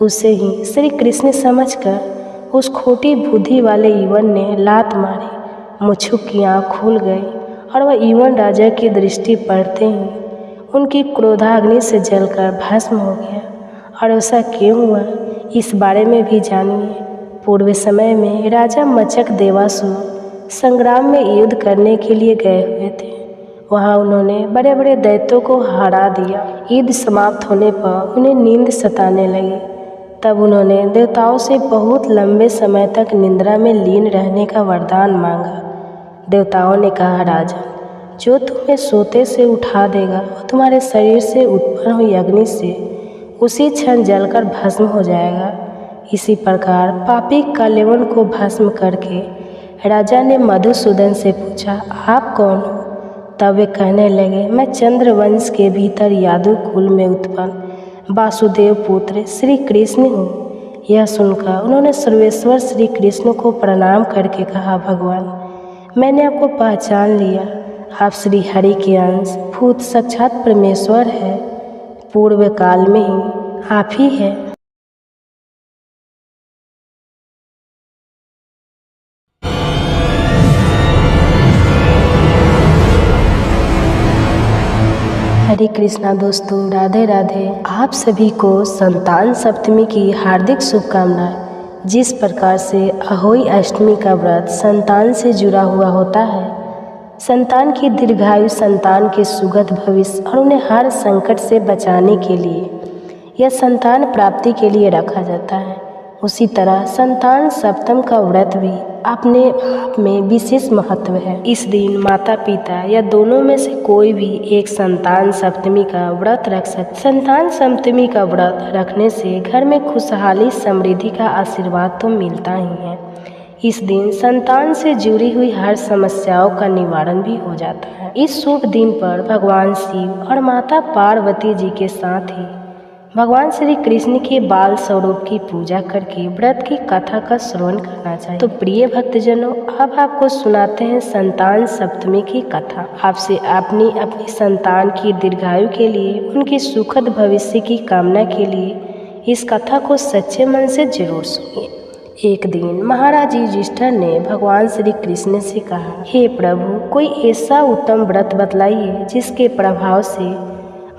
उसे ही श्री कृष्ण समझकर उस खोटी बुद्धि वाले युवन ने लात मारी। मुछुक की आँख खुल गई और वह युवन राजा की दृष्टि पड़ते ही उनकी क्रोधाग्नि से जलकर भस्म हो गया। और ऐसा क्यों हुआ, इस बारे में भी जानिए। पूर्व समय में राजा मचक देवासुर संग्राम में युद्ध करने के लिए गए हुए थे। वहाँ उन्होंने बड़े बड़े दैत्यों को हरा दिया। युद्ध समाप्त होने पर उन्हें नींद सताने लगी। तब उन्होंने देवताओं से बहुत लंबे समय तक निद्रा में लीन रहने का वरदान मांगा। देवताओं ने कहा, राजन, जो तुम्हें सोते से उठा देगा वो तुम्हारे शरीर से उत्पन्न हुई अग्नि से उसी क्षण जलकर भस्म हो जाएगा। इसी प्रकार पापी काल्यवन को भस्म करके राजा ने मधुसूदन से पूछा, आप कौन हो? तब वे कहने लगे, मैं चंद्रवंश के भीतर यादव कुल में उत्पन्न वासुदेव पुत्र श्री कृष्ण हूँ। यह सुनकर उन्होंने सर्वेश्वर श्री कृष्ण को प्रणाम करके कहा, भगवान, मैंने आपको पहचान लिया। आप श्री हरि के अंश भूत साक्षात परमेश्वर है। पूर्व काल में ही आप ही है। हरे कृष्णा दोस्तों, राधे राधे। आप सभी को संतान सप्तमी की हार्दिक शुभकामनाएं। जिस प्रकार से अहोई अष्टमी का व्रत संतान से जुड़ा हुआ होता है, संतान की दीर्घायु, संतान के सुगत भविष्य और उन्हें हर संकट से बचाने के लिए या संतान प्राप्ति के लिए रखा जाता है, उसी तरह संतान सप्तम का व्रत भी अपने आप में विशेष महत्व है। इस दिन माता पिता या दोनों में से कोई भी एक संतान सप्तमी का व्रत रख सकते। संतान सप्तमी का व्रत रखने से घर में खुशहाली, समृद्धि का आशीर्वाद तो मिलता ही है। इस दिन संतान से जुड़ी हुई हर समस्याओं का निवारण भी हो जाता है। इस शुभ दिन पर भगवान शिव और माता पार्वती जी के साथ ही भगवान श्री कृष्ण के बाल स्वरूप की पूजा करके व्रत की कथा का श्रवण करना चाहिए। तो प्रिय भक्तजनों, अब आपको सुनाते हैं संतान सप्तमी की कथा। आपसे अपनी संतान की दीर्घायु के लिए, उनकी सुखद भविष्य की कामना के लिए इस कथा को सच्चे मन से जरूर सुनिए। एक दिन महाराज युधिष्ठिर ने भगवान श्री कृष्ण से कहा, हे प्रभु, कोई ऐसा उत्तम व्रत बतलाइए जिसके प्रभाव से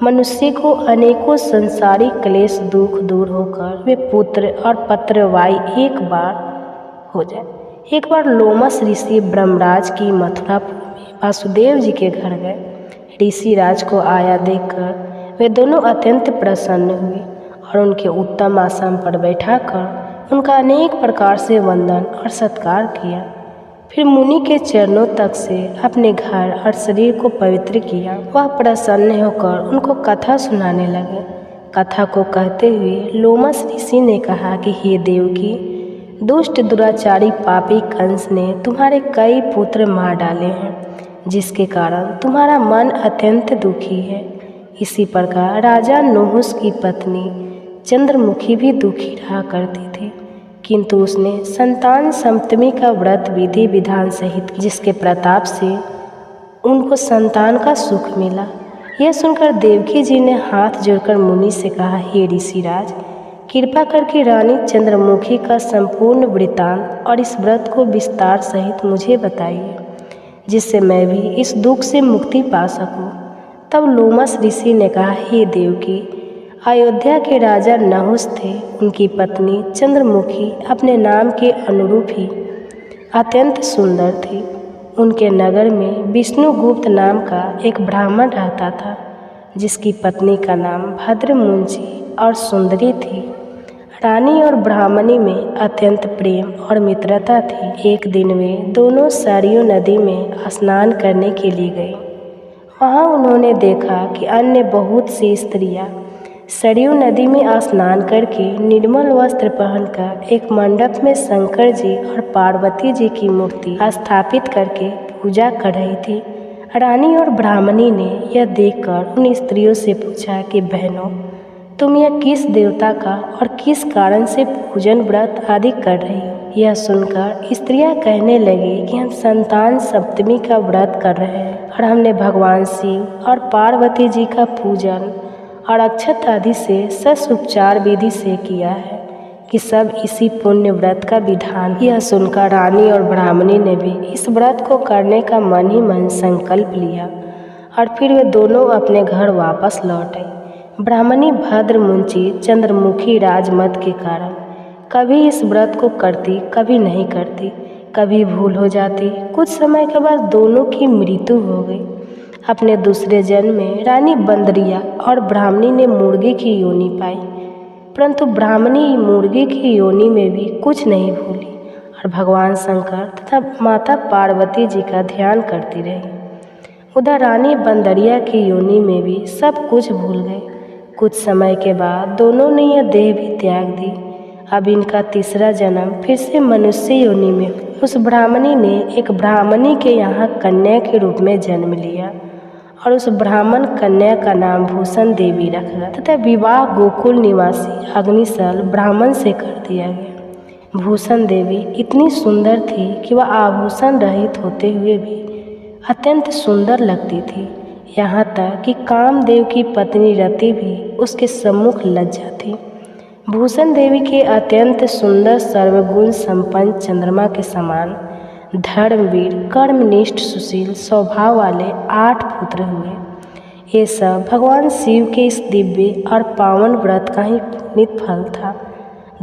मनुष्य को अनेकों संसारिक क्लेश दुख दूर होकर वे पुत्र और पत्रवाई एक बार हो जाए। एक बार लोमस ऋषि ब्रह्मराज की मथुरापुर में वासुदेव जी के घर गए। ऋषि राज को आया देखकर वे दोनों अत्यंत प्रसन्न हुए और उनके उत्तम आसन पर बैठाकर उनका अनेक प्रकार से वंदन और सत्कार किया। फिर मुनि के चरणों तक से अपने घर और शरीर को पवित्र किया। वह प्रसन्न होकर उनको कथा सुनाने लगे। कथा को कहते हुए लोमस ऋषि ने कहा कि हे देवकी, दुष्ट दुराचारी पापी कंस ने तुम्हारे कई पुत्र मार डाले हैं, जिसके कारण तुम्हारा मन अत्यंत दुखी है। इसी प्रकार राजा नहुस की पत्नी चंद्रमुखी भी दुखी रहा करती थी, किंतु उसने संतान सप्तमी का व्रत विधि विधान सहित, जिसके प्रताप से उनको संतान का सुख मिला। यह सुनकर देवकी जी ने हाथ जोड़कर मुनि से कहा, हे ऋषिराज, कृपा करके रानी चंद्रमुखी का संपूर्ण वृत्तांत और इस व्रत को विस्तार सहित मुझे बताइए, जिससे मैं भी इस दुख से मुक्ति पा सकूं। तब लोमस ऋषि ने कहा, हे देवकी, अयोध्या के राजा नहुस थे। उनकी पत्नी चंद्रमुखी अपने नाम के अनुरूप ही अत्यंत सुंदर थी। उनके नगर में विष्णुगुप्त नाम का एक ब्राह्मण रहता था, जिसकी पत्नी का नाम भद्रमुंची और सुंदरी थी। रानी और ब्राह्मणी में अत्यंत प्रेम और मित्रता थी। एक दिन वे दोनों सरयू नदी में स्नान करने के लिए गए। वहाँ उन्होंने देखा कि अन्य बहुत सी स्त्रियाँ सरयू नदी में स्नान करके निर्मल वस्त्र पहनकर एक मंडप में शंकर जी और पार्वती जी की मूर्ति स्थापित करके पूजा कर रही थी। रानी और ब्राह्मणी ने यह देखकर उन स्त्रियों से पूछा कि बहनों, तुम यह किस देवता का और किस कारण से पूजन व्रत आदि कर रही हो? यह सुनकर स्त्रियां कहने लगी कि हम संतान सप्तमी का व्रत कर रहे हैं और हमने भगवान शिव और पार्वती जी का पूजन और अक्षत आदि से ससुपचार विधि से किया है कि सब इसी पुण्य व्रत का विधान। यह सुनकर रानी और ब्राह्मणी ने भी इस व्रत को करने का मन ही मन संकल्प लिया और फिर वे दोनों अपने घर वापस लौट आई। ब्राह्मणी भद्रमुंची चंद्रमुखी राजमत के कारण कभी इस व्रत को करती, कभी नहीं करती, कभी भूल हो जाती। कुछ समय के बाद दोनों की मृत्यु हो गई। अपने दूसरे जन्म में रानी बंदरिया और ब्राह्मणी ने मुर्गी की योनि पाई, परंतु ब्राह्मणी मुर्गी की योनि में भी कुछ नहीं भूली और भगवान शंकर तथा माता पार्वती जी का ध्यान करती रही। उधर रानी बंदरिया की योनि में भी सब कुछ भूल गए। कुछ समय के बाद दोनों ने यह देह भी त्याग दी। अब इनका तीसरा जन्म फिर से मनुष्य योनि में। उस ब्राह्मणी ने एक ब्राह्मणी के यहाँ कन्या के रूप में जन्म लिया और उस ब्राह्मण कन्या का नाम भूषण देवी रखा तथा विवाह गोकुल निवासी अग्निसल ब्राह्मण से कर दिया गया। भूषण देवी इतनी सुंदर थी कि वह आभूषण रहित होते हुए भी अत्यंत सुंदर लगती थी। यहाँ तक कि कामदेव की पत्नी रति भी उसके सम्मुख लज्जा थी। भूषण देवी के अत्यंत सुंदर सर्वगुण संपन्न चंद्रमा के समान धर्मवीर कर्मनिष्ठ सुशील स्वभाव वाले 8 पुत्र हुए। ये सब भगवान शिव के इस दिव्य और पावन व्रत का ही पुनीत फल था।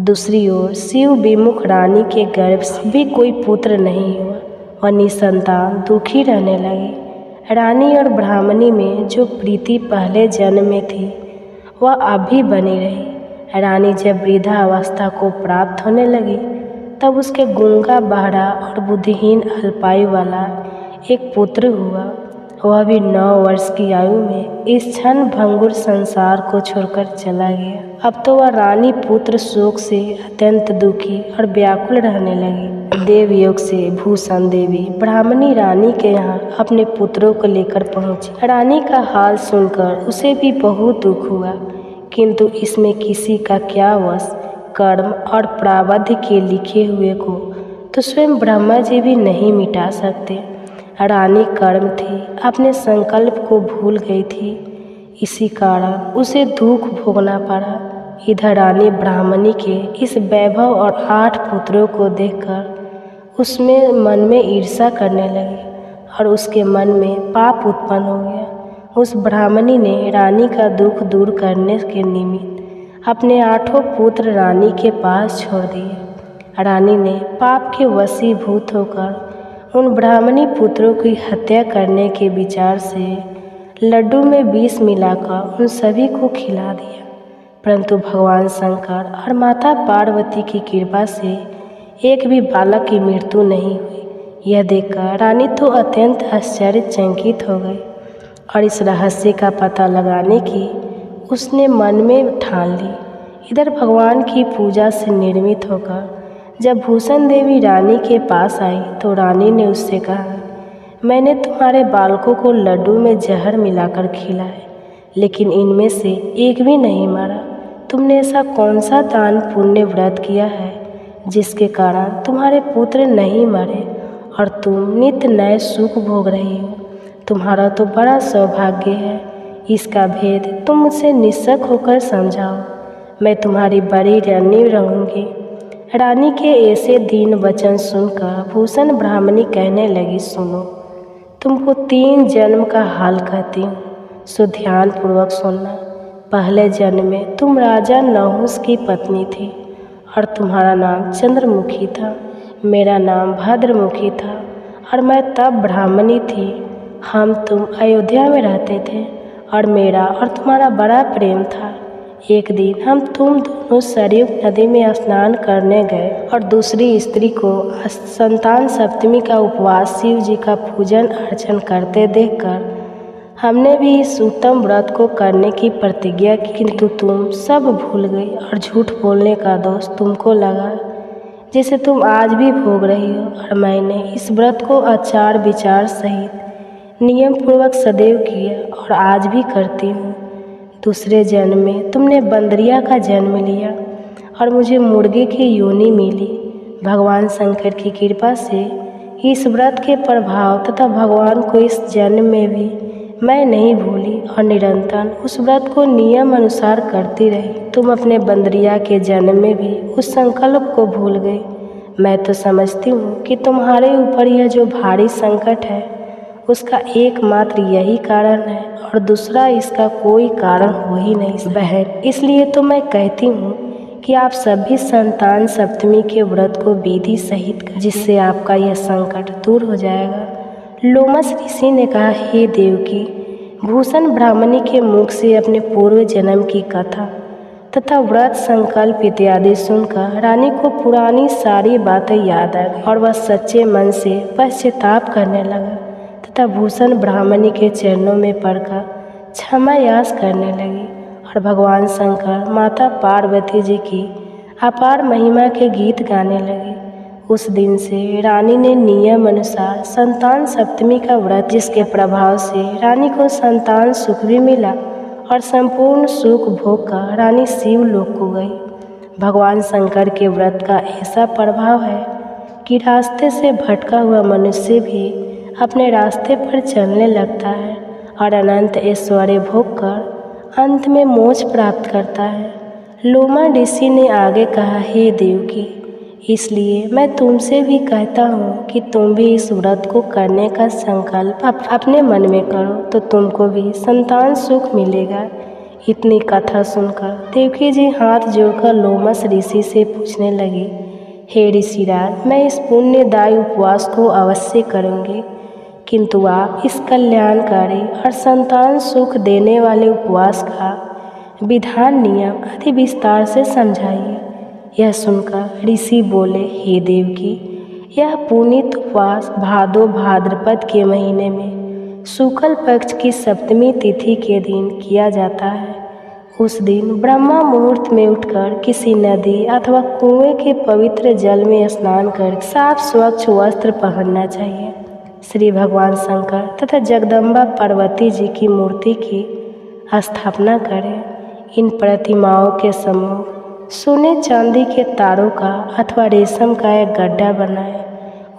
दूसरी ओर शिव विमुख रानी के गर्भ से भी कोई पुत्र नहीं हुआ और निसंतान दुखी रहने लगी। रानी और ब्राह्मणी में जो प्रीति पहले जन्म में थी वह अब भी बनी रही। रानी जब वृद्धावस्था को प्राप्त होने लगी तब उसके गूंगा बहरा और बुद्धिहीन अल्पायु वाला एक पुत्र हुआ। वह भी 9 वर्ष की आयु में इस क्षण भंगुर संसार को छोड़कर चला गया। अब तो वह रानी पुत्र शोक से अत्यंत दुखी और व्याकुल रहने लगी। देवयोग से भूषण देवी ब्राह्मणी रानी के यहाँ अपने पुत्रों को लेकर पहुँची। रानी का हाल सुनकर उसे भी बहुत दुख हुआ, किंतु इसमें किसी का क्या वश। कर्म और प्रारब्ध के लिखे हुए को तो स्वयं ब्रह्मा जी भी नहीं मिटा सकते। रानी कर्म थी, अपने संकल्प को भूल गई थी, इसी कारण उसे दुख भोगना पड़ा। इधर रानी ब्राह्मणी के इस वैभव और 8 पुत्रों को देखकर उसमें मन में ईर्ष्या करने लगी और उसके मन में पाप उत्पन्न हो गया। उस ब्राह्मणी ने रानी का दुख दूर करने के निमित्त अपने 8 पुत्र रानी के पास छोड़ दिए। रानी ने पाप के वशीभूत होकर उन ब्राह्मणी पुत्रों की हत्या करने के विचार से लड्डू में विष मिलाकर उन सभी को खिला दिया। परंतु भगवान शंकर और माता पार्वती की कृपा से एक भी बालक की मृत्यु नहीं हुई। यह देखकर रानी तो अत्यंत आश्चर्यचकित हो गई और इस रहस्य का पता लगाने की उसने मन में ठान ली। इधर भगवान की पूजा से निर्मित होकर जब भूषण देवी रानी के पास आई तो रानी ने उससे कहा, मैंने तुम्हारे बालकों को लड्डू में जहर मिलाकर खिलाए, लेकिन इनमें से एक भी नहीं मरा। तुमने ऐसा कौन सा दान पुण्य व्रत किया है जिसके कारण तुम्हारे पुत्र नहीं मरे और तुम नित्य नए सुख भोग रही हो? तुम्हारा तो बड़ा सौभाग्य है। इसका भेद तुम मुझसे निस्सक होकर समझाओ, मैं तुम्हारी बड़ी ऋणी रहूँगी। रानी के ऐसे दीन वचन सुनकर भूषण ब्राह्मणी कहने लगी, सुनो, तुमको 3 जन्म का हाल कहती हूँ, सो ध्यान पूर्वक सुनना। पहले जन्म में तुम राजा नहुस की पत्नी थी और तुम्हारा नाम चंद्रमुखी था, मेरा नाम भद्रमुखी था और मैं तब ब्राह्मणी थी। हम तुम अयोध्या में रहते थे और मेरा और तुम्हारा बड़ा प्रेम था। एक दिन हम तुम दोनों सरयू नदी में स्नान करने गए और दूसरी स्त्री को संतान सप्तमी का उपवास शिव जी का पूजन अर्चन करते देखकर हमने भी इस उत्तम व्रत को करने की प्रतिज्ञा की, किंतु तुम सब भूल गई और झूठ बोलने का दोष तुमको लगा, जिसे तुम आज भी भोग रही हो। और मैंने इस व्रत को आचार विचार सहित नियम पूर्वक सदैव किया और आज भी करती हूँ। दूसरे जन्म में तुमने बंदरिया का जन्म लिया और मुझे मुर्गे की योनि मिली। भगवान शंकर की कृपा से इस व्रत के प्रभाव तथा भगवान को इस जन्म में भी मैं नहीं भूली और निरंतर उस व्रत को नियम अनुसार करती रही। तुम अपने बंदरिया के जन्म में भी उस संकल्प को भूल गई। मैं तो समझती हूँ कि तुम्हारे ऊपर यह जो भारी संकट है उसका एकमात्र यही कारण है और दूसरा इसका कोई कारण हो ही नहीं बहन। इसलिए तो मैं कहती हूँ कि आप सभी संतान सप्तमी के व्रत को विधि सहित करें, जिससे आपका यह संकट दूर हो जाएगा। लोमस ऋषि ने कहा, हे देवकी, भूषण ब्राह्मणी के मुख से अपने पूर्व जन्म की कथा तथा व्रत संकल्प इत्यादि सुनकर रानी को पुरानी सारी बातें याद आ गई और वह सच्चे मन से पश्चाताप करने लगा तथा भूषण ब्राह्मणी के चरणों में पड़कर क्षमा याच करने लगी और भगवान शंकर माता पार्वती जी की अपार महिमा के गीत गाने लगे। उस दिन से रानी ने नियम अनुसार संतान सप्तमी का व्रत, जिसके प्रभाव से रानी को संतान सुख भी मिला और संपूर्ण सुख भोग कर रानी शिवलोक को गई। भगवान शंकर के व्रत का ऐसा प्रभाव है कि रास्ते से भटका हुआ मनुष्य भी अपने रास्ते पर चलने लगता है और अनंत ऐश्वर्य भोग कर अंत में मोक्ष प्राप्त करता है। लोमा ऋषि ने आगे कहा, हे देवकी, इसलिए मैं तुमसे भी कहता हूँ कि तुम भी इस व्रत को करने का संकल्प अपने मन में करो तो तुमको भी संतान सुख मिलेगा। इतनी कथा सुनकर देवकी जी हाथ जोड़कर लोमस ऋषि से पूछने लगी, हे ऋषिराज, मैं इस पुण्यदायी उपवास को अवश्य करूँगी, किंतु आप इस कल्याणकारी और संतान सुख देने वाले उपवास का विधान नियम अधिक विस्तार से समझाइए। यह सुनकर ऋषि बोले, हे देवकी, यह पुनीत उपवास भादो भाद्रपद के महीने में शुक्ल पक्ष की सप्तमी तिथि के दिन किया जाता है। उस दिन ब्रह्मा मुहूर्त में उठकर किसी नदी अथवा कुएं के पवित्र जल में स्नान कर साफ स्वच्छ वस्त्र पहनना चाहिए। श्री भगवान शंकर तथा जगदम्बा पार्वती जी की मूर्ति की स्थापना करें। इन प्रतिमाओं के सम्मुख सोने चांदी के तारों का अथवा रेशम का एक गड्ढा बनाएं।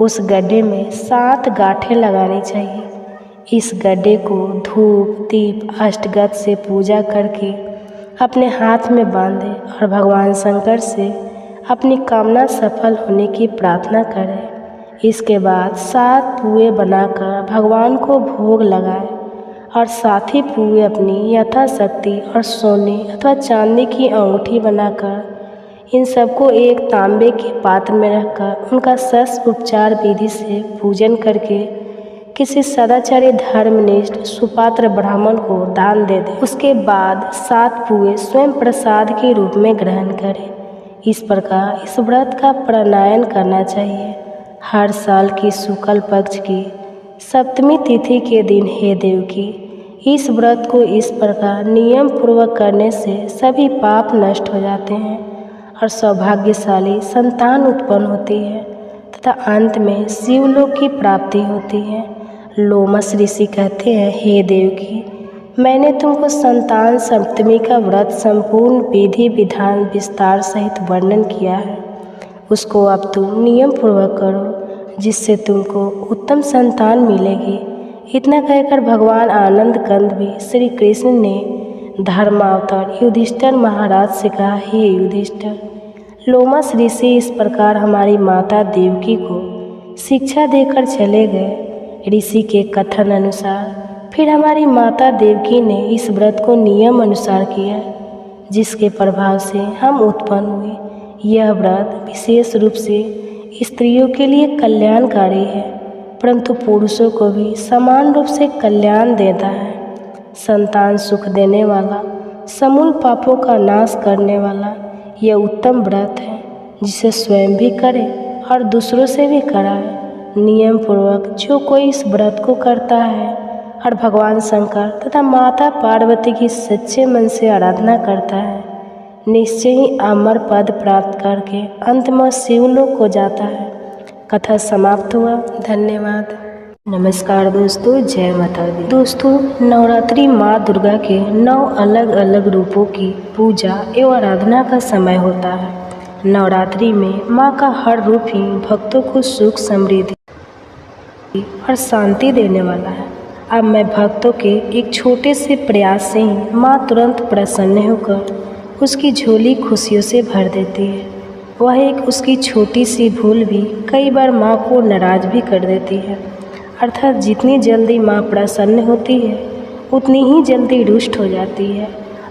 उस गड्ढे में 7 गांठें लगानी चाहिए। इस गड्ढे को धूप दीप अष्टगत से पूजा करके अपने हाथ में बांधें और भगवान शंकर से अपनी कामना सफल होने की प्रार्थना करें। इसके बाद 7 पुए बनाकर भगवान को भोग लगाएं और 7 ही पुए अपनी यथाशक्ति और सोने अथवा चांदी की अंगूठी बनाकर इन सबको एक तांबे के पात्र में रखकर उनका शस्त्र उपचार विधि से पूजन करके किसी सदाचारी धर्मनिष्ठ सुपात्र ब्राह्मण को दान दे दें। उसके बाद 7 पुए स्वयं प्रसाद के रूप में ग्रहण करें। इस प्रकार इस व्रत का प्रणायन करना चाहिए। हर साल की शुक्ल पक्ष की सप्तमी तिथि के दिन, हे देवकी, इस व्रत को इस प्रकार नियम पूर्वक करने से सभी पाप नष्ट हो जाते हैं और सौभाग्यशाली संतान उत्पन्न होती है तथा अंत में शिवलोक की प्राप्ति होती है। लोमस ऋषि कहते हैं, हे देवकी, मैंने तुमको संतान सप्तमी का व्रत संपूर्ण विधि विधान विस्तार सहित वर्णन किया है। उसको अब तुम नियम पूर्वक करो, जिससे तुमको उत्तम संतान मिलेगी। इतना कहकर भगवान आनंद कंद भी श्री कृष्ण ने धर्मावतार युधिष्ठिर महाराज से कहा, हे युधिष्ठिर, लोमस ऋषि इस प्रकार हमारी माता देवकी को शिक्षा देकर चले गए। ऋषि के कथन अनुसार फिर हमारी माता देवकी ने इस व्रत को नियम अनुसार किया, जिसके प्रभाव से हम उत्पन्न हुए। यह व्रत विशेष रूप से स्त्रियों के लिए कल्याणकारी है, परंतु पुरुषों को भी समान रूप से कल्याण देता है। संतान सुख देने वाला, समूल पापों का नाश करने वाला यह उत्तम व्रत है, जिसे स्वयं भी करे और दूसरों से भी कराए। नियम पूर्वक जो कोई इस व्रत को करता है और भगवान शंकर तथा माता पार्वती की सच्चे मन से आराधना करता है, निश्चय ही अमर पद प्राप्त करके अंत में शिवलोक को जाता है। कथा समाप्त हुआ। धन्यवाद। नमस्कार दोस्तों, जय माता दी। दोस्तों, नवरात्रि माँ दुर्गा के 9 अलग अलग रूपों की पूजा एवं आराधना का समय होता है। नवरात्रि में माँ का हर रूप ही भक्तों को सुख समृद्धि और शांति देने वाला है। अब मैं भक्तों के एक छोटे से प्रयास से ही माँ तुरंत प्रसन्न होकर उसकी झोली खुशियों से भर देती है। वह एक उसकी छोटी सी भूल भी कई बार माँ को नाराज भी कर देती है। अर्थात जितनी जल्दी माँ प्रसन्न होती है, उतनी ही जल्दी रुष्ट हो जाती है।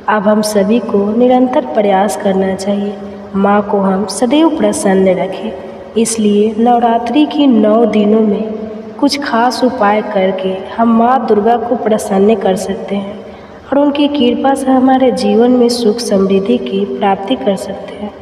अब हम सभी को निरंतर प्रयास करना चाहिए, माँ को हम सदैव प्रसन्न रखें। इसलिए नवरात्रि की 9 दिनों में कुछ खास उपाय करके हम माँ दुर्गा को प्रसन्न कर सकते हैं और उनकी कृपा से हमारे जीवन में सुख समृद्धि की प्राप्ति कर सकते हैं।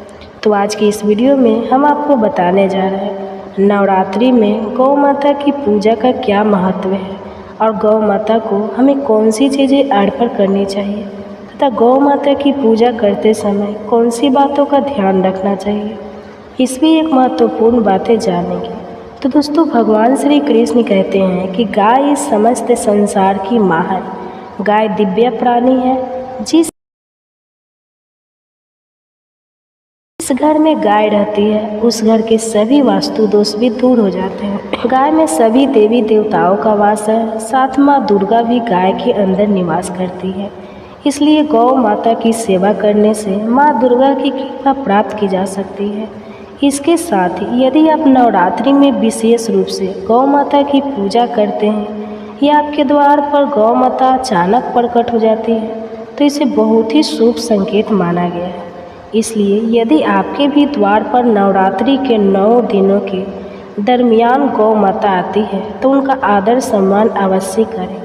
तो आज की इस वीडियो में हम आपको बताने जा रहे हैं नवरात्रि में गौ माता की पूजा का क्या महत्व है और गौ माता को हमें कौन सी चीज़ें अर्पण करनी चाहिए तथा गौ माता की पूजा करते समय कौन सी बातों का ध्यान रखना चाहिए। इसमें एक महत्वपूर्ण बातें जानेंगे। तो दोस्तों, भगवान श्री कृष्ण कहते हैं कि गाय इस समस्त संसार की माँ है। गाय दिव्य प्राणी है। जिस घर में गाय रहती है उस घर के सभी वास्तु दोष भी दूर हो जाते हैं। गाय में सभी देवी देवताओं का वास है। साथ माँ दुर्गा भी गाय के अंदर निवास करती है। इसलिए गौ माता की सेवा करने से माँ दुर्गा की कृपा प्राप्त की जा सकती है। इसके साथ ही यदि आप नवरात्रि में विशेष रूप से गौ माता की पूजा करते हैं या आपके द्वार पर गौ माता अचानक प्रकट हो जाती है तो इसे बहुत ही शुभ संकेत माना गया है। इसलिए यदि आपके भी द्वार पर नवरात्रि के 9 दिनों के दरमियान गौ माता आती है तो उनका आदर सम्मान अवश्य करें।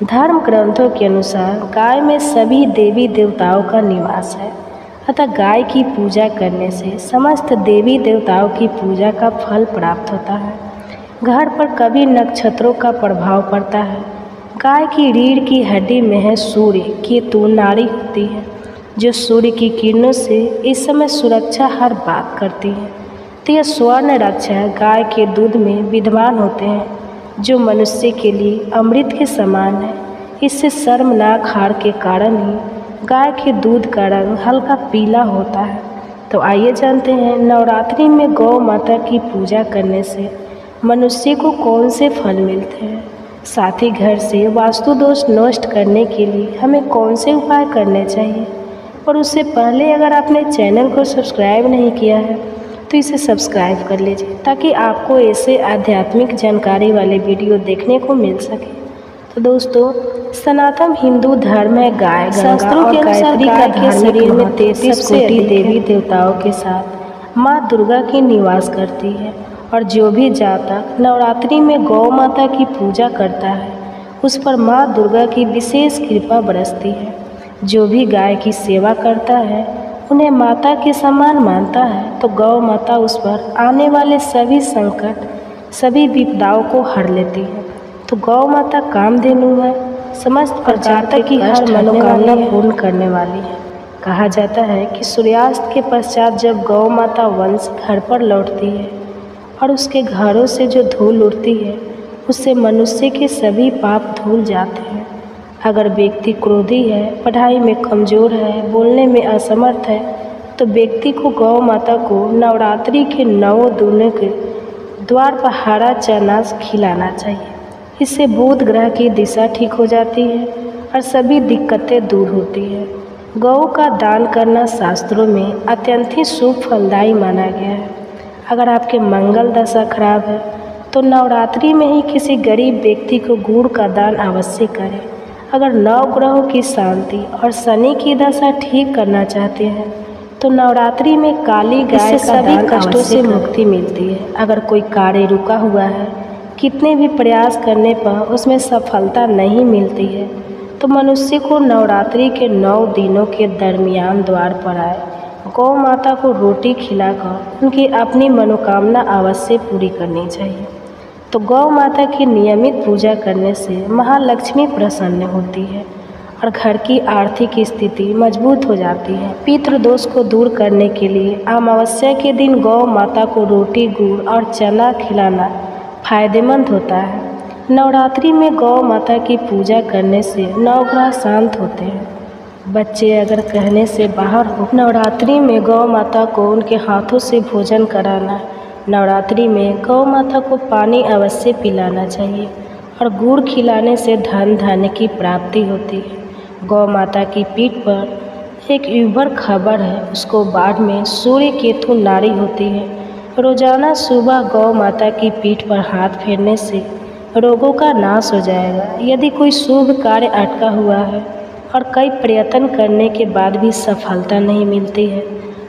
धर्म ग्रंथों के अनुसार गाय में सभी देवी देवताओं का निवास है, अतः गाय की पूजा करने से समस्त देवी देवताओं की पूजा का फल प्राप्त होता है। घर पर कभी नक्षत्रों का प्रभाव पड़ता है। गाय की रीढ़ की हड्डी में है सूर्य की नाड़ी होती है जो सूर्य की किरणों से इस समय सुरक्षा हर बात करती है। तो यह स्वर्ण रक्षा गाय के दूध में विद्यमान होते हैं जो मनुष्य के लिए अमृत के समान है। इससे शर्मनाक हार के कारण ही गाय के दूध का रंग हल्का पीला होता है। तो आइए जानते हैं नवरात्रि में गौ माता की पूजा करने से मनुष्य को कौन से फल मिलते हैं। साथ ही घर से वास्तु दोष नष्ट करने के लिए हमें कौन से उपाय करने चाहिए। और उससे पहले अगर आपने चैनल को सब्सक्राइब नहीं किया है तो इसे सब्सक्राइब कर लीजिए ताकि आपको ऐसे आध्यात्मिक जानकारी वाले वीडियो देखने को मिल सके। तो दोस्तों, सनातन हिंदू धर्म है गाय शास्त्रों के अनुसार गाय के शरीर में 33 कोटि देवी देवताओं के साथ माँ दुर्गा की निवास करती है। और जो भी जातक नवरात्रि में गौ माता की पूजा करता है उस पर माँ दुर्गा की विशेष कृपा बरसती है। जो भी गाय की सेवा करता है उन्हें माता के समान मानता है तो गौ माता उस पर आने वाले सभी संकट सभी विपदाओं को हर लेती है। तो गौ माता कामधेनु है, समस्त प्रकार की हर मनोकामना पूर्ण करने वाली है। कहा जाता है कि सूर्यास्त के पश्चात जब गौ माता वंश घर पर लौटती है और उसके घरों से जो धूल उड़ती है उससे मनुष्य के सभी पाप धुल जाते हैं। अगर व्यक्ति क्रोधी है, पढ़ाई में कमज़ोर है, बोलने में असमर्थ है तो व्यक्ति को गौ माता को नवरात्रि के 9 दिनों के द्वार पर हरा चना खिलाना चाहिए। इससे बुध ग्रह की दिशा ठीक हो जाती है और सभी दिक्कतें दूर होती है। गौ का दान करना शास्त्रों में अत्यंत ही शुभ फलदायी माना गया है। अगर आपके मंगल दशा खराब है तो नवरात्रि में ही किसी गरीब व्यक्ति को गुड़ का दान अवश्य करें। अगर 9 ग्रहों की शांति और शनि की दशा ठीक करना चाहते हैं तो नवरात्रि में काली गाय का सभी कष्टों से मुक्ति मिलती है। अगर कोई कार्य रुका हुआ है, कितने भी प्रयास करने पर उसमें सफलता नहीं मिलती है तो मनुष्य को नवरात्रि के 9 दिनों के दरमियान द्वार पर आए गौ माता को रोटी खिलाकर उनकी अपनी मनोकामना अवश्य पूरी करनी चाहिए। तो गौ माता की नियमित पूजा करने से महालक्ष्मी प्रसन्न होती है और घर की आर्थिक स्थिति मजबूत हो जाती है। पितृदोष को दूर करने के लिए अमावस्या के दिन गौ माता को रोटी, गुड़ और चना खिलाना फायदेमंद होता है। नवरात्रि में गौ माता की पूजा करने से नवग्रह शांत होते हैं। बच्चे अगर कहने से बाहर हो, नवरात्रि में गौ माता को उनके हाथों से भोजन कराना, नवरात्रि में गौ माता को पानी अवश्य पिलाना चाहिए और गुड़ खिलाने से धन धान्य की प्राप्ति होती है। गौ माता की पीठ पर एक युवर खबर है, उसको बाढ़ में सूर्य केतु नाड़ी होती है। रोजाना सुबह गौ माता की पीठ पर हाथ फेरने से रोगों का नाश हो जाएगा। यदि कोई शुभ कार्य अटका हुआ है और कई प्रयत्न करने के बाद भी सफलता नहीं मिलती है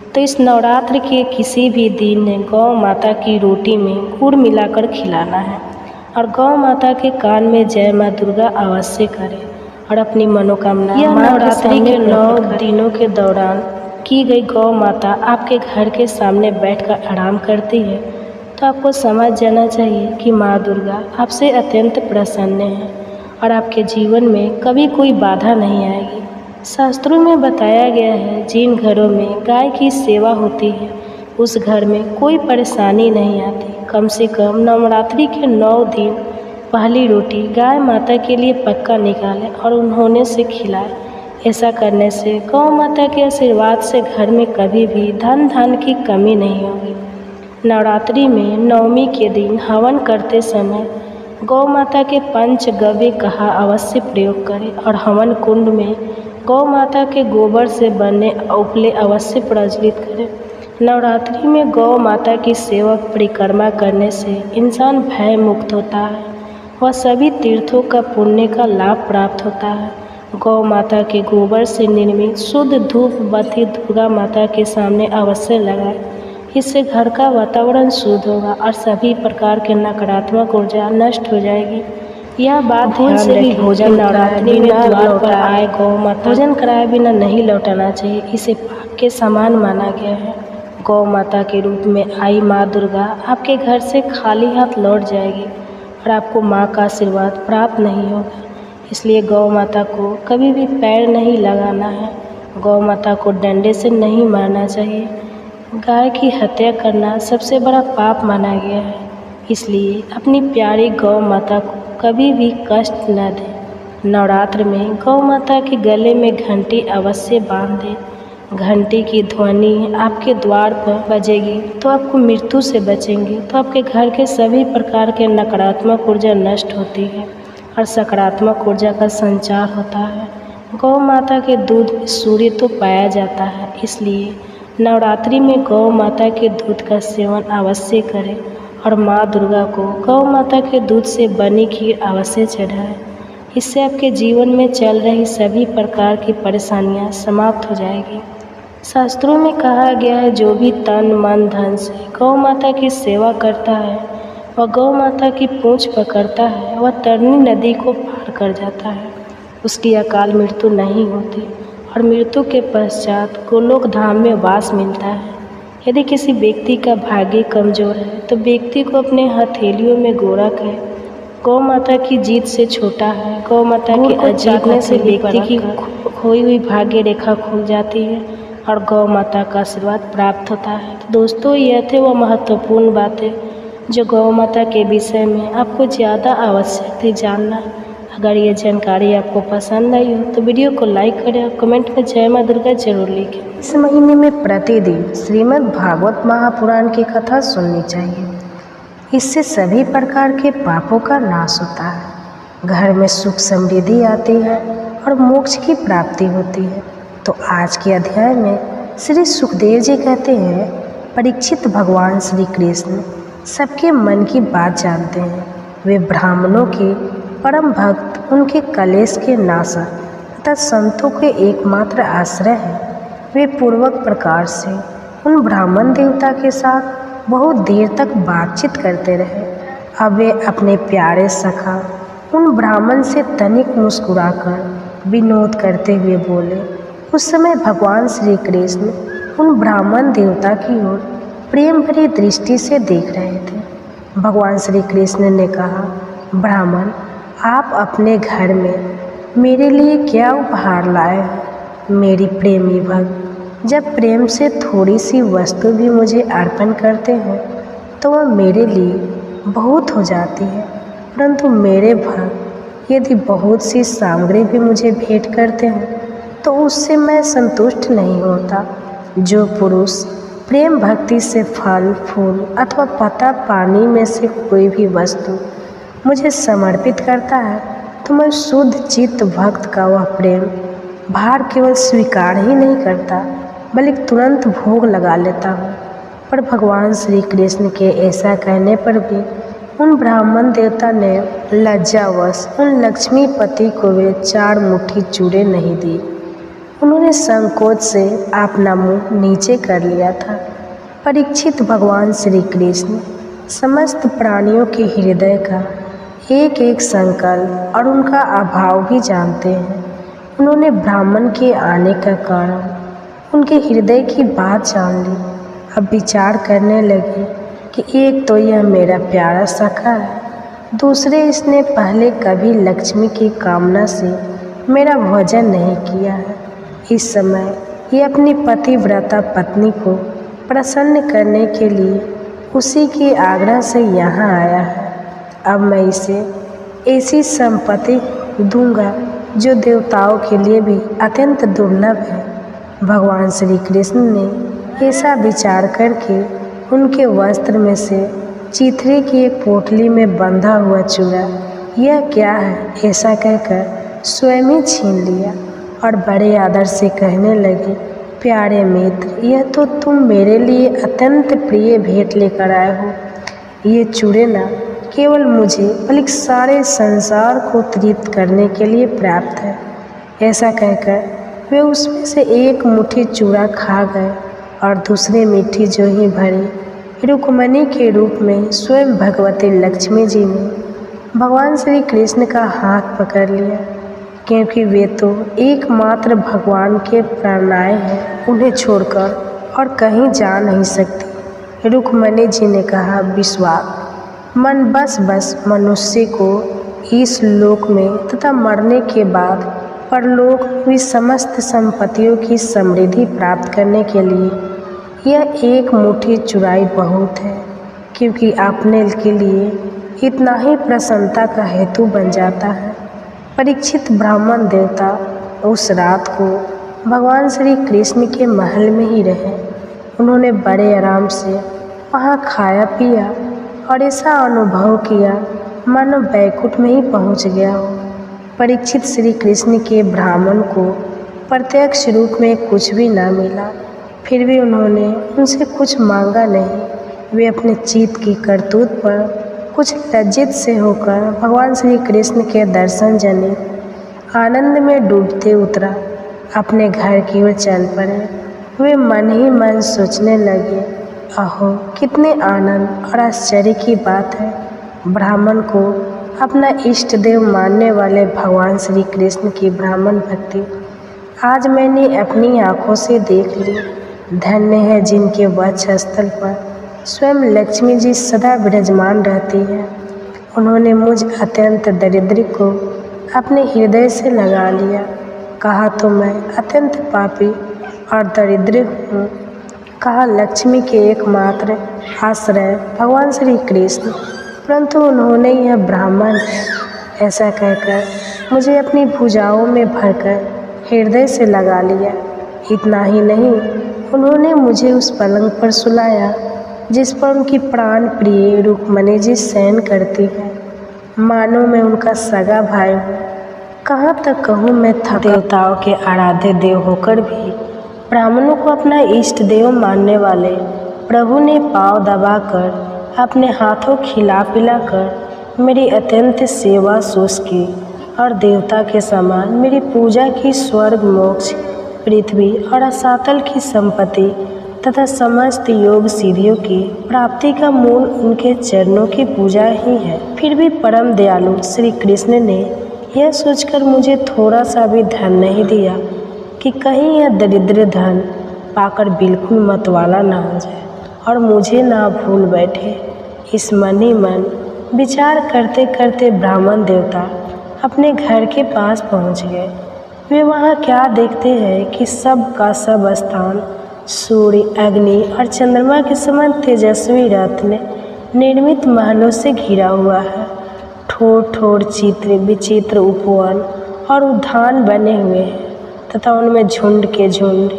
तो इस नवरात्र के किसी भी दिन गौ माता की रोटी में गुड़ मिलाकर खिलाना है और गौ माता के कान में जय माँ दुर्गा अवश्य करें और अपनी मनोकामना। यह नवरात्रि के 9 दिनों के दौरान की गई गौ माता आपके घर के सामने बैठकर आराम करती है तो आपको समझ जाना चाहिए कि माँ दुर्गा आपसे अत्यंत प्रसन्न है और आपके जीवन में कभी कोई बाधा नहीं आएगी। शास्त्रों में बताया गया है जिन घरों में गाय की सेवा होती है उस घर में कोई परेशानी नहीं आती। कम से कम नवरात्रि के 9 दिन पहली रोटी गाय माता के लिए पक्का निकालें और उन्होंने से खिलाएं। ऐसा करने से गौ माता के आशीर्वाद से घर में कभी भी धन की कमी नहीं होगी। नवरात्रि में नवमी के दिन हवन करते समय गौ माता के पंचगव्य कहा अवश्य प्रयोग करें और हवन कुंड में गौ माता के गोबर से बने उपले अवश्य प्रज्वलित करें। नवरात्रि में गौ माता की सेवा परिक्रमा करने से इंसान भय मुक्त होता है व सभी तीर्थों का पुण्य का लाभ प्राप्त होता है। गौ माता के गोबर से निर्मित शुद्ध धूप बत्ती दुर्गा माता के सामने अवश्य लगाएं। इससे घर का वातावरण शुद्ध होगा और सभी प्रकार के नकारात्मक ऊर्जा नष्ट हो जाएगी। यह बात ध्यान से भी भोजन नवरात्रि में द्वार पर आए गौ माता भोजन कराए बिना नहीं लौटाना चाहिए। इसे पाप के समान माना गया है। गौ माता के रूप में आई माँ दुर्गा आपके घर से खाली हाथ लौट जाएगी और आपको माँ का आशीर्वाद प्राप्त नहीं होगा। इसलिए गौ माता को कभी भी पैर नहीं लगाना है। गौ माता को डंडे से नहीं मारना चाहिए। गाय की हत्या करना सबसे बड़ा पाप माना गया है। इसलिए अपनी प्यारी गौ माता को कभी भी कष्ट न दें। नवरात्र में गौ माता के गले में घंटी अवश्य बांध दें। घंटी की ध्वनि आपके द्वार पर बजेगी तो आपको मृत्यु से बचेंगे, तो आपके घर के सभी प्रकार के नकारात्मक ऊर्जा नष्ट होती है और सकारात्मक ऊर्जा का संचार होता है। गौ माता के दूध में सूर्य तो पाया जाता है, इसलिए नवरात्रि में गौ माता के दूध का सेवन अवश्य करें और माँ दुर्गा को गौ माता के दूध से बनी खीर अवश्य चढ़ाएं। इससे आपके जीवन में चल रही सभी प्रकार की परेशानियाँ समाप्त हो जाएगी। शास्त्रों में कहा गया है, जो भी तन मन धन से गौ माता की सेवा करता है वह गौ माता की पूंछ पकड़ता है, वह तरनी नदी को पार कर जाता है। उसकी अकाल मृत्यु नहीं होती और मृत्यु के पश्चात गोलोक धाम में वास मिलता है। यदि किसी व्यक्ति का भाग्य कमज़ोर है तो व्यक्ति को अपने हथेलियों में गोरख है। गौ माता की जीत से छोटा है। गौ माता के अजीतने से व्यक्ति की खोई हुई भाग्य रेखा खुल जाती है और गौ माता का आशीर्वाद प्राप्त होता है। तो दोस्तों, यह थे वो महत्वपूर्ण बातें जो गौ माता के विषय में आपको ज़्यादा आवश्यक थी जानना। अगर ये जानकारी आपको पसंद आई हो तो वीडियो को लाइक करें और कमेंट में जय माँ दुर्गा जरूर लिखें। इस महीने में प्रतिदिन श्रीमद् भागवत महापुराण की कथा सुननी चाहिए। इससे सभी प्रकार के पापों का नाश होता है, घर में सुख समृद्धि आती है और मोक्ष की प्राप्ति होती है। तो आज के अध्याय में श्री सुखदेव जी कहते हैं, परीक्षित भगवान श्री कृष्ण सबके मन की बात जानते हैं। वे ब्राह्मणों के परम भक्त, उनके कलेश के नाशक तथा संतों के एकमात्र आश्रय हैं। वे पूर्वक प्रकार से उन ब्राह्मण देवता के साथ बहुत देर तक बातचीत करते रहे। अब वे अपने प्यारे सखा उन ब्राह्मण से तनिक मुस्कुराकर विनोद करते हुए बोले। उस समय भगवान श्री कृष्ण उन ब्राह्मण देवता की ओर प्रेम भरी दृष्टि से देख रहे थे। भगवान श्री कृष्ण ने कहा, ब्राह्मण, आप अपने घर में मेरे लिए क्या उपहार लाए हैं? मेरी प्रेमी भक्त जब प्रेम से थोड़ी सी वस्तु भी मुझे अर्पण करते हैं तो वह मेरे लिए बहुत हो जाती है, परंतु मेरे भक्त यदि बहुत सी सामग्री भी मुझे भेंट करते हैं तो उससे मैं संतुष्ट नहीं होता। जो पुरुष प्रेम भक्ति से फल फूल अथवा पता पानी में से कोई भी वस्तु मुझे समर्पित करता है तो मैं शुद्ध चित्त भक्त का वह प्रेम भार केवल स्वीकार ही नहीं करता बल्कि तुरंत भोग लगा लेता हूँ। पर भगवान श्री कृष्ण के ऐसा कहने पर भी उन ब्राह्मण देवता ने लज्जावश उन लक्ष्मीपति को वे 4 मुट्ठी चूड़े नहीं दी। उन्होंने संकोच से अपना मुंह नीचे कर लिया था। परीक्षित भगवान श्री कृष्ण समस्त प्राणियों के हृदय का एक एक संकल्प और उनका अभाव भी जानते हैं। उन्होंने ब्राह्मण के आने का कारण, उनके हृदय की बात जान ली। अब विचार करने लगे कि एक तो यह मेरा प्यारा सखा है, दूसरे इसने पहले कभी लक्ष्मी की कामना से मेरा भोजन नहीं किया है। इस समय ये अपनी पतिव्रता पत्नी को प्रसन्न करने के लिए उसी के आग्रह से यहाँ आया है। अब मैं इसे ऐसी संपत्ति दूंगा जो देवताओं के लिए भी अत्यंत दुर्लभ है। भगवान श्री कृष्ण ने ऐसा विचार करके उनके वस्त्र में से चीथड़े की एक पोटली में बंधा हुआ चूड़ा यह क्या है ऐसा कहकर स्वयं ही छीन लिया और बड़े आदर से कहने लगे, प्यारे मित्र, यह तो तुम मेरे लिए अत्यंत प्रिय भेंट लेकर आए हो। ये चूड़े न केवल मुझे बल्कि सारे संसार को तृप्त करने के लिए प्राप्त है। ऐसा कहकर वे उसमें से एक मुट्ठी चूड़ा खा गए और दूसरी मुट्ठी जो ही भरी रुक्मणी के रूप में स्वयं भगवती लक्ष्मी जी ने भगवान श्री कृष्ण का हाथ पकड़ लिया, क्योंकि वे तो एकमात्र भगवान के प्रणय हैं, उन्हें छोड़कर और कहीं जा नहीं सकती। रुक्मणी जी ने कहा, विश्वाक मन बस मनुष्य को इस लोक में तथा मरने के बाद परलोक में समस्त संपत्तियों की समृद्धि प्राप्त करने के लिए यह एक मुट्ठी चुराई बहुत है, क्योंकि अपने के लिए इतना ही प्रसन्नता का हेतु बन जाता है। परीक्षित ब्राह्मण देवता उस रात को भगवान श्री कृष्ण के महल में ही रहे। उन्होंने बड़े आराम से वहाँ खाया पिया और ऐसा अनुभव किया मानो बैकुंठ में ही पहुँच गया हो। परीक्षित श्री कृष्ण के ब्राह्मण को प्रत्यक्ष रूप में कुछ भी ना मिला, फिर भी उन्होंने उनसे कुछ मांगा नहीं। वे अपने चित्त की करतूत पर कुछ लज्जित से होकर भगवान श्री कृष्ण के दर्शन जनित आनंद में डूबते उतरा अपने घर की ओर चल पड़े। वे मन ही मन सोचने लगे, अहो कितने आनंद और आश्चर्य की बात है। ब्राह्मण को अपना इष्ट देव मानने वाले भगवान श्री कृष्ण की ब्राह्मण भक्ति आज मैंने अपनी आँखों से देख ली। धन्य है जिनके वक्षस्थल पर स्वयं लक्ष्मी जी सदा विराजमान रहती है। उन्होंने मुझ अत्यंत दरिद्र को अपने हृदय से लगा लिया। कहा तो मैं अत्यंत पापी और दरिद्र हूँ, कहा लक्ष्मी के एकमात्र आश्रय भगवान श्री कृष्ण, परंतु उन्होंने यह ब्राह्मण है ऐसा कहकर मुझे अपनी भुजाओं में भरकर हृदय से लगा लिया। इतना ही नहीं, उन्होंने मुझे उस पलंग पर सुलाया जिस पर उनकी प्राण प्रिय रुक्मणी जी शयन करती है, मानो मैं उनका सगा भाई हूँ। कहाँ तक कहूँ मैं देवताओं के आराध्य देव होकर भी ब्राह्मणों को अपना इष्ट देव मानने वाले प्रभु ने पाँव दबाकर अपने हाथों खिला पिला कर मेरी अत्यंत सेवा सुश की और देवता के समान मेरी पूजा की स्वर्ग मोक्ष पृथ्वी और असातल की संपत्ति तथा समस्त योग सिद्धियों की प्राप्ति का मूल उनके चरणों की पूजा ही है। फिर भी परम दयालु श्री कृष्ण ने यह सोचकर मुझे थोड़ा सा भी धन नहीं दिया कि कहीं यह दरिद्र धन पाकर बिल्कुल मतवाला ना हो जाए और मुझे ना भूल बैठे। इस मन ही मन विचार करते करते ब्राह्मण देवता अपने घर के पास पहुंच गए। वे वहां क्या देखते हैं कि सब का सब स्थान सूर्य, अग्नि और चंद्रमा के समान तेजस्वी रत्न निर्मित महलों से घिरा हुआ है। ठोर ठोर चित्र विचित्र उपवन और उद्यान बने हुए हैं तथा उनमें झुंड के झुंड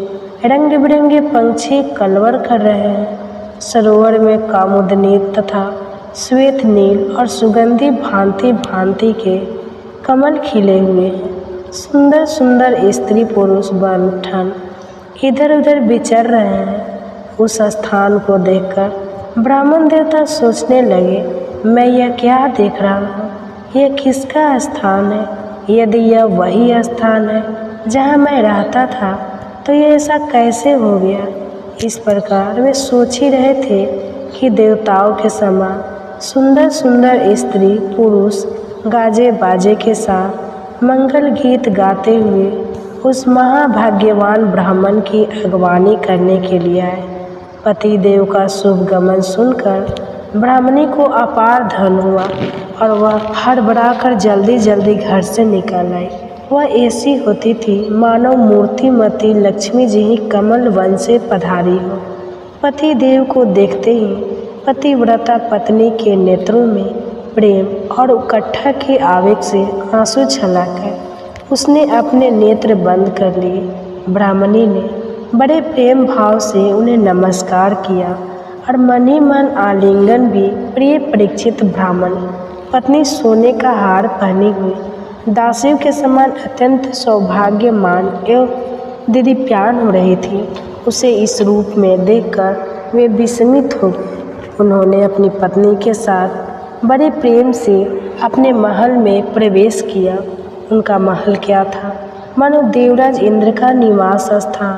रंग बिरंगे पंछी कलवर कर रहे हैं। सरोवर में कामुदनी तथा श्वेत नील और सुगंधी भांति भांति के कमल खिले हुए हैं। सुंदर सुंदर स्त्री पुरुष बनठन इधर उधर विचर रहे हैं। उस स्थान को देखकर ब्राह्मण देवता सोचने लगे, मैं यह क्या देख रहा हूँ, यह किसका स्थान है? यदि यह वही स्थान है जहाँ मैं रहता था तो यह ऐसा कैसे हो गया? इस प्रकार वे सोच ही रहे थे कि देवताओं के समान सुंदर सुंदर स्त्री पुरुष गाजे बाजे के साथ मंगल गीत गाते हुए उस महाभाग्यवान ब्राह्मण की अगवानी करने के लिए आए। पति देव का शुभ गमन सुनकर ब्राह्मणी को अपार धन हुआ और वह हड़बड़ाकर जल्दी जल्दी घर से निकल आई। वह ऐसी होती थी मानो मूर्तिमती लक्ष्मी जी ही कमल वन से पधारी हो। पति देव को देखते ही पतिव्रता पत्नी के नेत्रों में प्रेम और उकट्ठा के आवेग से आंसू छलक उसने अपने नेत्र बंद कर लिए। ब्राह्मणी ने बड़े प्रेम भाव से उन्हें नमस्कार किया और मन ही मन आलिंगन भी। प्रिय परीक्षित, ब्राह्मण पत्नी सोने का हार पहनी हुई दासियों के समान अत्यंत सौभाग्यमान एवं दिव्यान हो रही थी। उसे इस रूप में देखकर वे विस्मित हो गए। उन्होंने अपनी पत्नी के साथ बड़े प्रेम से अपने महल में प्रवेश किया। उनका महल क्या था, मानो देवराज इंद्र का निवास स्थान।